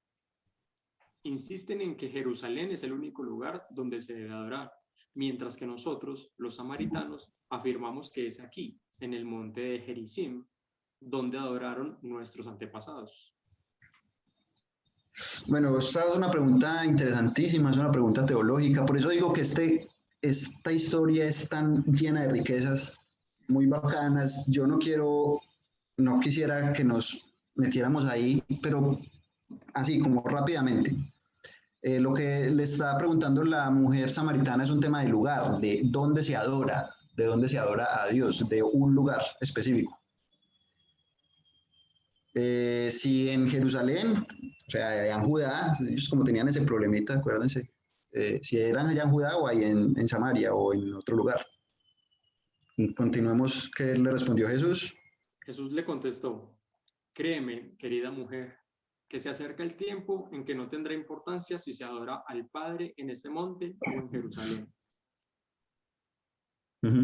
Jerusalén es el único lugar donde se debe adorar, mientras que nosotros, los samaritanos, afirmamos que es aquí, en el monte de Gerizim, donde adoraron nuestros antepasados? Bueno, esta es una pregunta interesantísima, es una pregunta teológica, por eso digo que esta historia es tan llena de riquezas muy bacanas. Yo no quisiera que nos metiéramos ahí, pero así como rápidamente. Lo que le está preguntando la mujer samaritana es un tema de lugar, de dónde se adora a Dios, de un lugar específico. Si en Jerusalén, o sea, allá en Judá, ellos como tenían ese problemita, acuérdense, si eran allá en Judá o ahí en Samaria o en otro lugar. Continuemos, ¿qué le respondió Jesús? Jesús le contestó, créeme, querida mujer, que se acerca el tiempo en que no tendrá importancia si se adora al Padre en este monte o en Jerusalén.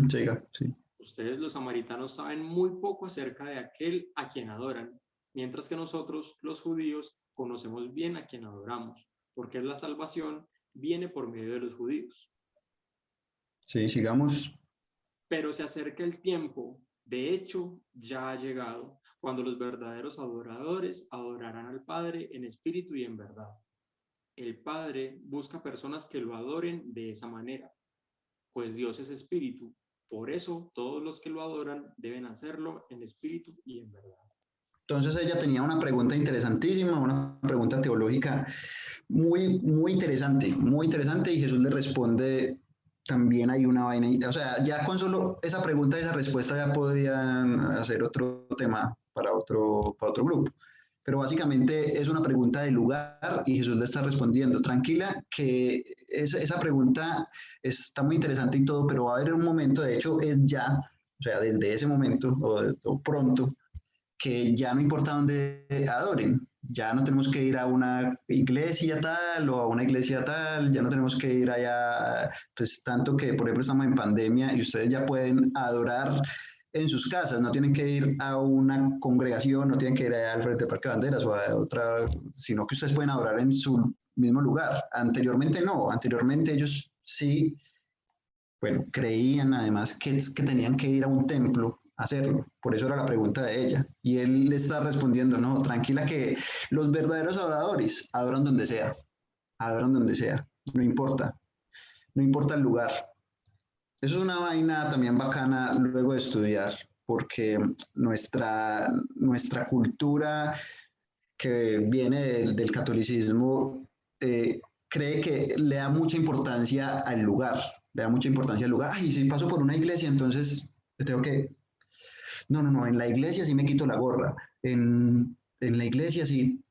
Siga, sí. Ustedes los samaritanos saben muy poco acerca de aquel a quien adoran, mientras que nosotros, los judíos, conocemos bien a quien adoramos, porque la salvación viene por medio de los judíos. Sí, sigamos. Pero se acerca el tiempo, de hecho, ya ha llegado, cuando los verdaderos adoradores adorarán al Padre en espíritu y en verdad. El Padre busca personas que lo adoren de esa manera, pues Dios es espíritu. Por eso, todos los que lo adoran deben hacerlo en espíritu y en verdad. Entonces ella tenía una pregunta interesantísima, una pregunta teológica muy interesante, y Jesús le responde, también hay una vaina, o sea, ya con solo esa pregunta y esa respuesta ya podrían hacer otro tema para otro grupo. Pero básicamente es una pregunta de lugar y Jesús le está respondiendo, tranquila, que esa pregunta está muy interesante y todo, pero va a haber un momento, de hecho es ya, o sea, desde ese momento o pronto, que ya no importa dónde adoren, ya no tenemos que ir a una iglesia tal o a una iglesia tal, ya no tenemos que ir allá, pues tanto que, por ejemplo, estamos en pandemia y ustedes ya pueden adorar en sus casas, no tienen que ir a una congregación, no tienen que ir al frente del Parque de Banderas o a otra, sino que ustedes pueden adorar en su mismo lugar. Anteriormente no, anteriormente ellos sí, bueno, creían además que tenían que ir a un templo a hacerlo. Por eso era la pregunta de ella. Y él le está respondiendo, no, tranquila, que los verdaderos adoradores adoran donde sea, no importa, no importa el lugar. Eso es una vaina también bacana luego de estudiar, porque nuestra cultura que viene del catolicismo cree que le da mucha importancia al lugar, le da mucha importancia al lugar. Ay, si paso por una iglesia, entonces tengo que... No, en la iglesia sí me quito la gorra, en la iglesia sí...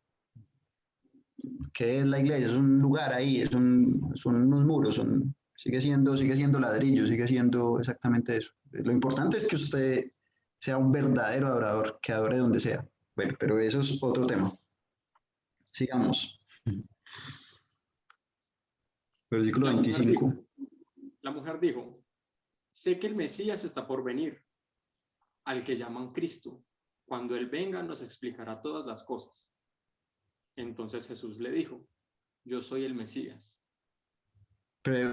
¿Qué es la iglesia? Es un lugar ahí, son unos muros, sigue siendo ladrillo, sigue siendo exactamente eso. Lo importante es que usted sea un verdadero adorador, que adore donde sea. Bueno, pero eso es otro tema. Sigamos. Versículo 25. La mujer dijo, sé que el Mesías está por venir, al que llaman Cristo. Cuando Él venga nos explicará todas las cosas. Entonces Jesús le dijo, yo soy el Mesías. Pero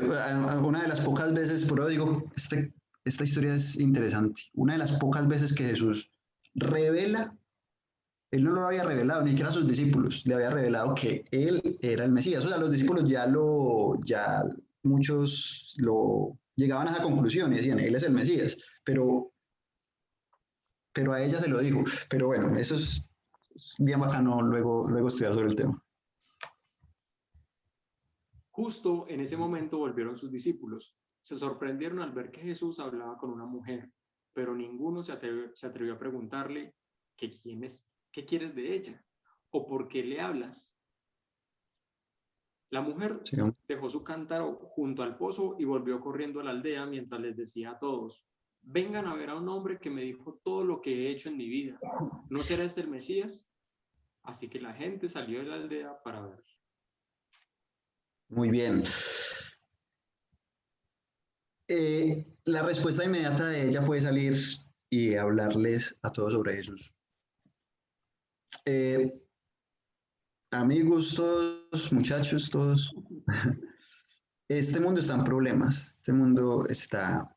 una de las pocas veces, por eso digo, esta historia es interesante. Una de las pocas veces que Jesús revela, él no lo había revelado, ni siquiera a sus discípulos, le había revelado que él era el Mesías. O sea, los discípulos ya muchos lo llegaban a esa conclusión y decían, él es el Mesías, pero a ella se lo dijo. Pero bueno, eso es bien bacano luego estudiar sobre el tema. Justo en ese momento volvieron sus discípulos. Se sorprendieron al ver que Jesús hablaba con una mujer, pero ninguno se atrevió a preguntarle que quién es, qué quieres de ella o por qué le hablas. La mujer dejó su cántaro junto al pozo y volvió corriendo a la aldea mientras les decía a todos, vengan a ver a un hombre que me dijo todo lo que he hecho en mi vida. ¿No será este el Mesías? Así que la gente salió de la aldea para ver. Muy bien. La respuesta inmediata de ella fue salir y hablarles a todos sobre Jesús. Amigos todos, muchachos todos, este mundo está en problemas, este mundo está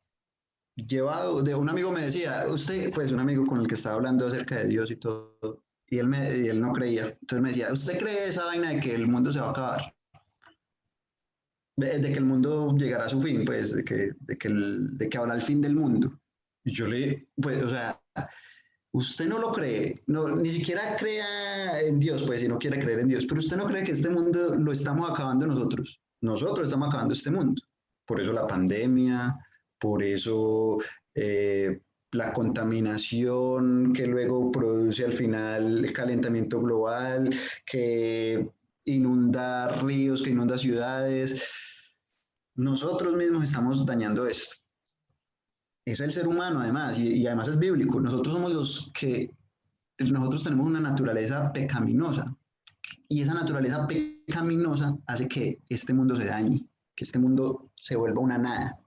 llevado, un amigo me decía, usted, pues un amigo con el que estaba hablando acerca de Dios y todo, y él no creía, entonces me decía, ¿usted cree esa vaina de que el mundo se va a acabar? De que el mundo llegará a su fin, pues, de que habrá el fin del mundo. Y yo pues, o sea, usted no lo cree, no, ni siquiera crea en Dios, pues, si no quiere creer en Dios, pero usted no cree que este mundo lo estamos acabando nosotros. Nosotros estamos acabando este mundo. Por eso la pandemia, por eso la contaminación que luego produce al final el calentamiento global, que inunda ríos, que inunda ciudades. Nosotros mismos estamos dañando esto. Es el ser humano además, y además es bíblico. Nosotros tenemos una naturaleza pecaminosa, y esa naturaleza pecaminosa hace que este mundo se dañe, que este mundo se vuelva una nada.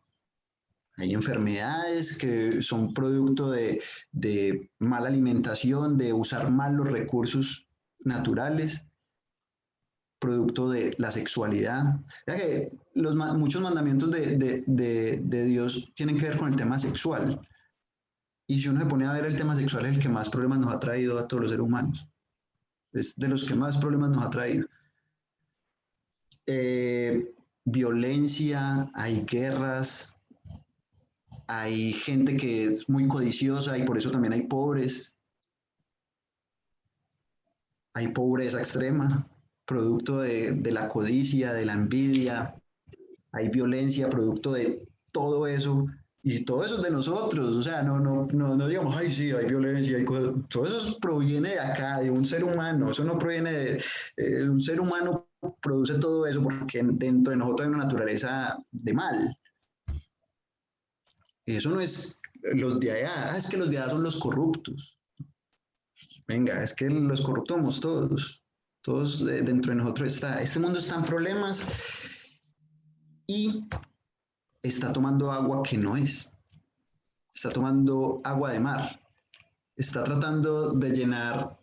Hay enfermedades que son producto de mala alimentación, de usar mal los recursos naturales, producto de la sexualidad. Ya que muchos mandamientos de Dios tienen que ver con el tema sexual. Y si uno se pone a ver, el tema sexual es el que más problemas nos ha traído a todos los seres humanos. Es de los que más problemas nos ha traído. Violencia, hay guerras, hay gente que es muy codiciosa y por eso también hay pobres. Hay pobreza extrema, producto de la codicia, de la envidia. Hay violencia, producto de todo eso. Y todo eso es de nosotros, o sea, no digamos, ay, sí, hay violencia, hay cosas. Todo eso proviene de acá, de un ser humano, eso no proviene de un ser humano, produce todo eso porque dentro de nosotros hay una naturaleza de mal. Eso no es los de allá, es que los de allá son los corruptos. Venga, es que los corruptos somos todos dentro de nosotros está. Este mundo está en problemas y está tomando agua que no es. Está tomando agua de mar. Está tratando de llenar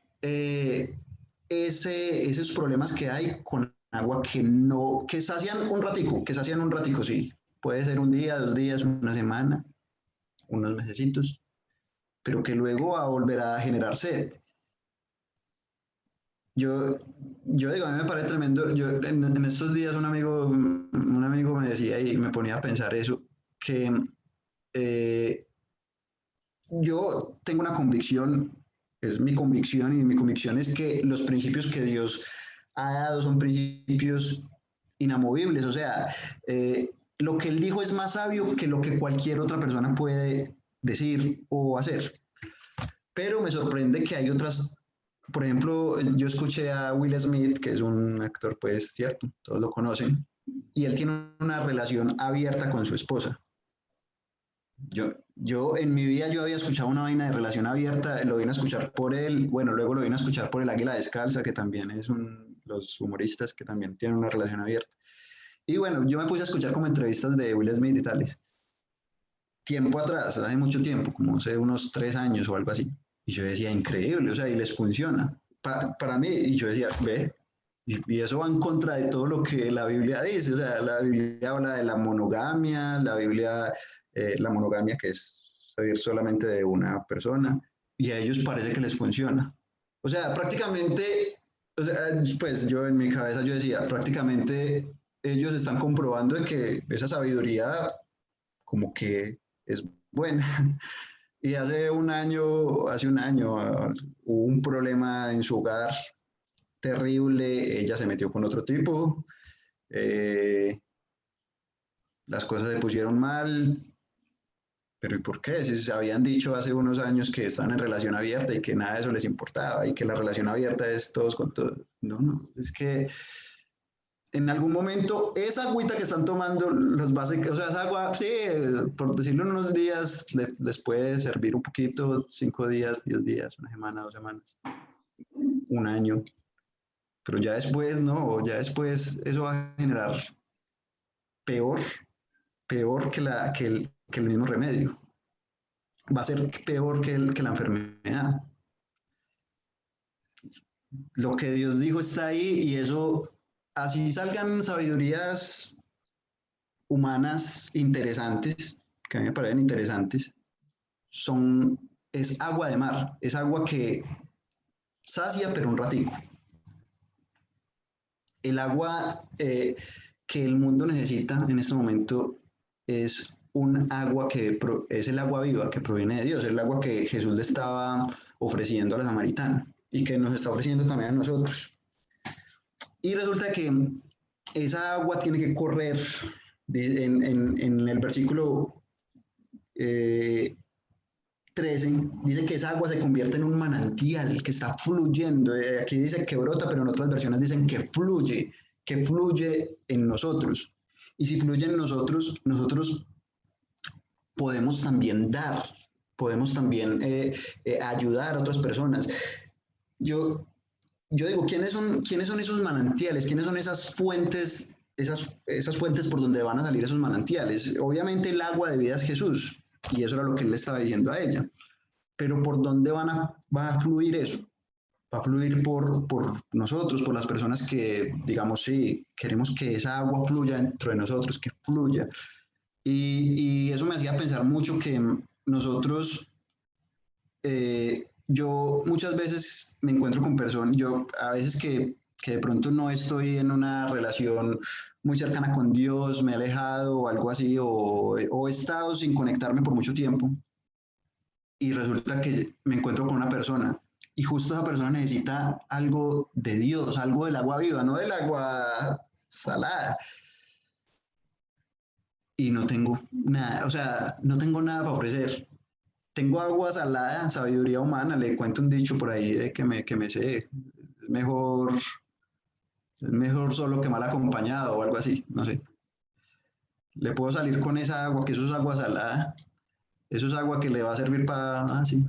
esos problemas que hay con agua que sacian un ratico, sí. Puede ser un día, 2 días, una semana, unos mesecitos, pero que luego va a volver a generar sed. Yo digo, a mí me parece tremendo. En estos días un amigo me decía y me ponía a pensar eso, que yo tengo una convicción, es mi convicción, y mi convicción es que los principios que Dios ha dado son principios inamovibles. O sea, lo que Él dijo es más sabio que lo que cualquier otra persona puede decir o hacer. Pero me sorprende que hay otras. Por ejemplo, yo escuché a Will Smith, que es un actor, pues, cierto, todos lo conocen, y él tiene una relación abierta con su esposa. Yo en mi vida yo había escuchado una vaina de relación abierta, lo vine a escuchar por él, bueno, luego lo vine a escuchar por el Águila Descalza, que también es los humoristas que también tienen una relación abierta. Y bueno, yo me puse a escuchar como entrevistas de Will Smith y tales. Tiempo atrás, hace mucho tiempo, como hace unos 3 años o algo así. Y yo decía, increíble, o sea, y les funciona. Para mí, y yo decía, ve, y eso va en contra de todo lo que la Biblia dice. O sea, la Biblia habla de la monogamia, la monogamia que es vivir solamente de una persona, y a ellos parece que les funciona. O sea, prácticamente, o sea, pues yo en mi cabeza yo decía, prácticamente ellos están comprobando de que esa sabiduría como que es buena. Y hace un año, hubo un problema en su hogar terrible, ella se metió con otro tipo, las cosas se pusieron mal, pero ¿y por qué? Si se habían dicho hace unos años que están en relación abierta y que nada de eso les importaba y que la relación abierta es todos con todos. No, es que en algún momento esa agüita que están tomando los va a, o sea, esa agua, sí, por decirlo en unos días, les puede servir un poquito, 5 días, 10 días, una semana, 2 semanas, un año, pero ya después, no, ya después eso va a generar peor que el mismo remedio, va a ser peor que la enfermedad. Lo que Dios dijo está ahí y eso, así salgan sabidurías humanas interesantes, que a mí me parecen interesantes, es agua de mar, es agua que sacia pero un ratico. El agua que el mundo necesita en este momento es un agua es el agua viva que proviene de Dios, el agua que Jesús le estaba ofreciendo a la samaritana y que nos está ofreciendo también a nosotros. Y resulta que esa agua tiene que correr en el versículo 13, dice que esa agua se convierte en un manantial que está fluyendo. Aquí dice que brota, pero en otras versiones dicen que fluye en nosotros. Y si fluye en nosotros, nosotros podemos también dar, podemos también ayudar a otras personas. Yo digo, ¿quiénes son esos manantiales? ¿Quiénes son esas fuentes esas fuentes por donde van a salir esos manantiales. Obviamente el agua de vida es Jesús, y eso era lo que él le estaba diciendo a ella. Pero ¿por dónde va a fluir eso? Va a fluir por nosotros, por las personas que, digamos, sí, queremos que esa agua fluya dentro de nosotros, que fluya. Y eso me hacía pensar mucho que nosotros, yo muchas veces me encuentro con personas, yo a veces que de pronto no estoy en una relación muy cercana con Dios, me he alejado o algo así, o he estado sin conectarme por mucho tiempo, y resulta que me encuentro con una persona y justo esa persona necesita algo de Dios, algo del agua viva, no del agua salada. Y no tengo nada, o sea, no tengo nada para ofrecer. Tengo agua salada, sabiduría humana, le cuento un dicho por ahí de que me sé, es mejor solo que mal acompañado o algo así, no sé. Le puedo salir con esa agua, que eso es agua salada, eso es agua que le va a servir para así,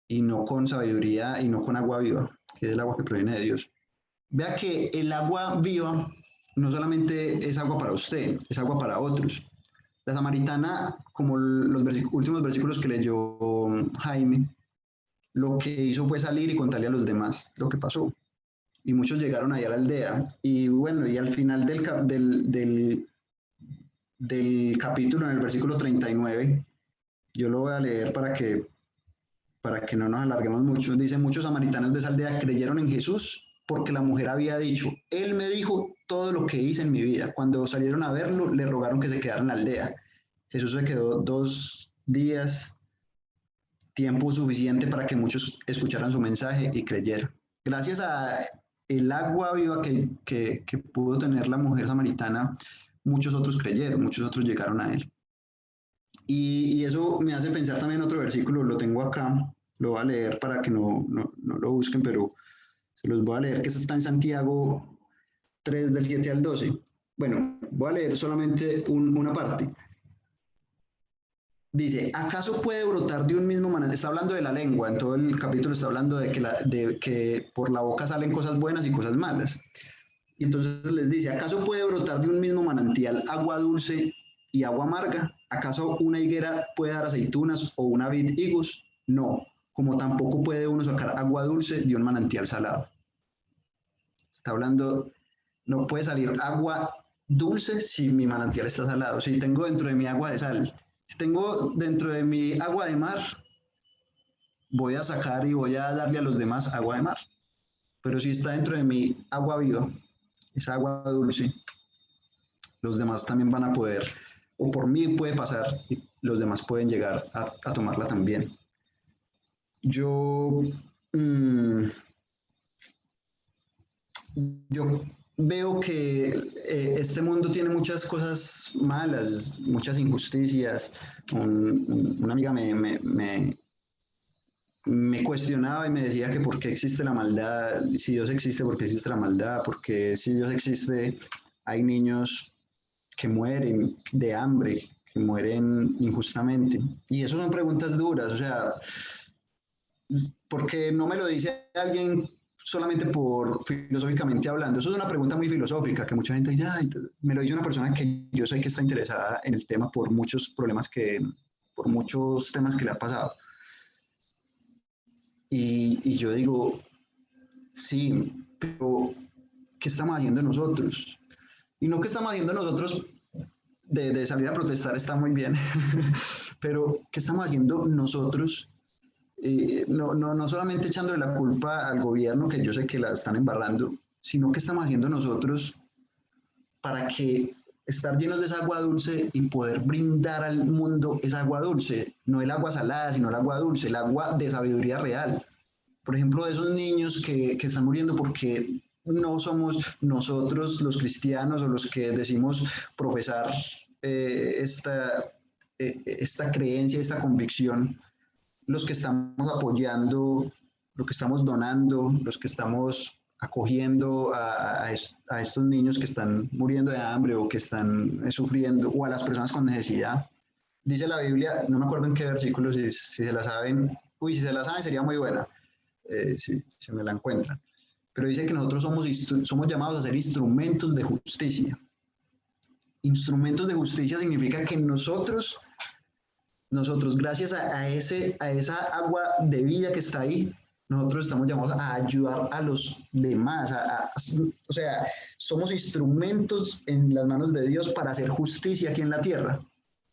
y no con sabiduría y no con agua viva, que es el agua que proviene de Dios. Vea que el agua viva no solamente es agua para usted, es agua para otros. La samaritana, como los últimos versículos que leyó Jaime, lo que hizo fue salir y contarle a los demás lo que pasó. Y muchos llegaron ahí a la aldea. Y bueno, y al final del capítulo, en el versículo 39, yo lo voy a leer para que no nos alarguemos mucho. Dice, muchos samaritanos de esa aldea creyeron en Jesús porque la mujer había dicho, él me dijo todo lo que hice en mi vida. Cuando salieron a verlo, le rogaron que se quedara en la aldea. Jesús se quedó 2 días, tiempo suficiente para que muchos escucharan su mensaje y creyeran. Gracias a el agua viva que pudo tener la mujer samaritana, muchos otros creyeron, muchos otros llegaron a él. Y eso me hace pensar también en otro versículo, lo tengo acá, lo voy a leer para que no lo busquen, pero se los voy a leer, que está en Santiago 3, del 7 al 12. Bueno, voy a leer solamente una parte. Dice, ¿acaso puede brotar de un mismo manantial? Está hablando de la lengua, en todo el capítulo está hablando de que por la boca salen cosas buenas y cosas malas. Y entonces les dice, ¿acaso puede brotar de un mismo manantial agua dulce y agua amarga? ¿Acaso una higuera puede dar aceitunas o una vid higos? No, como tampoco puede uno sacar agua dulce de un manantial salado. Está hablando, no puede salir agua dulce si mi manantial está salado. Si tengo dentro de mi agua de sal, si tengo dentro de mi agua de mar, voy a sacar y voy a darle a los demás agua de mar. Pero si está dentro de mi agua viva, esa agua dulce, los demás también van a poder, o por mí puede pasar, y los demás pueden llegar a tomarla también. Yo veo que este mundo tiene muchas cosas malas, muchas injusticias. Una amiga me cuestionaba y me decía que por qué existe la maldad, si Dios existe, ¿por qué existe la maldad? Porque si Dios existe, hay niños que mueren de hambre, que mueren injustamente. Y eso son preguntas duras, o sea, porque no me lo dice alguien solamente por filosóficamente hablando. Eso es una pregunta muy filosófica que mucha gente dice, ay, me lo dice una persona que yo sé que está interesada en el tema por muchos problemas por muchos temas que le ha pasado. Y yo digo, sí, pero ¿qué estamos haciendo nosotros? Y no que estamos haciendo nosotros de salir a protestar está muy bien, pero ¿qué estamos haciendo nosotros? No solamente echándole la culpa al gobierno, que yo sé que la están embarrando, sino que estamos haciendo nosotros para que estar llenos de esa agua dulce y poder brindar al mundo esa agua dulce, no el agua salada, sino el agua dulce, el agua de sabiduría real. Por ejemplo, de esos niños que están muriendo porque no somos nosotros los cristianos o los que decimos profesar esta creencia, esta convicción, los que estamos apoyando, los que estamos donando, los que estamos acogiendo a estos niños que están muriendo de hambre o que están sufriendo, o a las personas con necesidad. Dice la Biblia, no me acuerdo en qué versículo, si se la saben, si se la saben sería muy buena, si me la encuentran. pero dice que nosotros somos llamados a ser instrumentos de justicia. Instrumentos de justicia significa que nosotros gracias a esa agua de vida que está ahí, nosotros estamos llamados a ayudar a los demás. O sea, somos instrumentos en las manos de Dios para hacer justicia aquí en la tierra.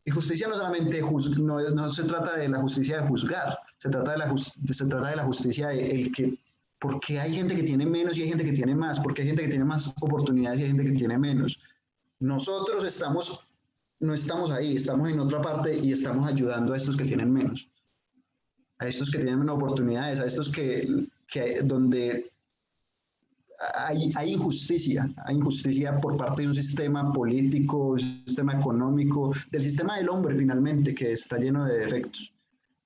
Y justicia no solamente no se trata de la justicia de juzgar, se trata de la justicia de el que, porque hay gente que tiene menos y hay gente que tiene más, porque hay gente que tiene más oportunidades y hay gente que tiene menos. Nosotros no estamos ahí, estamos en otra parte y estamos ayudando a estos que tienen menos, a estos que tienen menos oportunidades, a estos que donde hay injusticia por parte de un sistema político, un sistema económico, del sistema del hombre finalmente, que está lleno de defectos.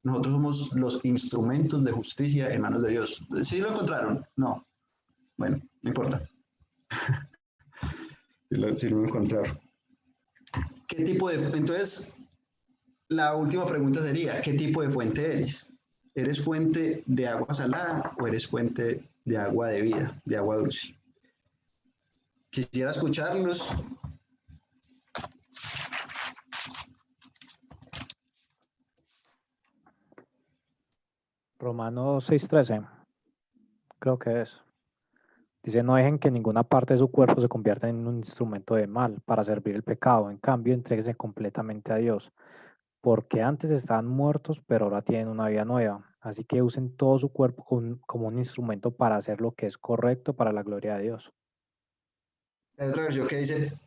Nosotros somos los instrumentos de justicia en manos de Dios. ¿Sí lo encontraron? No. Bueno, no importa. Sí lo encontraron. ¿Qué tipo de... Entonces, la última pregunta sería, ¿qué tipo de fuente eres? ¿Eres fuente de agua salada o eres fuente de agua de vida, de agua dulce? Quisiera escucharlos. Romanos 6:13, creo que es. Dice, no dejen que ninguna parte de su cuerpo se convierta en un instrumento de mal para servir el pecado. En cambio, entréguense completamente a Dios, porque antes estaban muertos, pero ahora tienen una vida nueva. Así que usen todo su cuerpo como un instrumento para hacer lo que es correcto para la gloria de Dios. Hay otra versión que dice,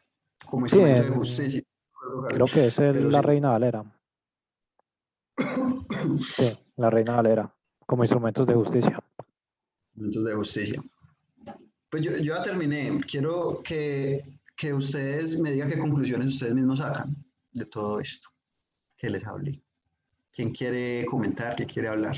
como Sí, instrumento de justicia. creo que es la sí. Reina Valera. Sí, la Reina Valera, como instrumentos de justicia. Instrumentos de justicia. Pues yo ya terminé. Quiero que ustedes me digan qué conclusiones ustedes mismos sacan de todo esto que les hablé. ¿Quién quiere comentar? ¿Qué quiere hablar?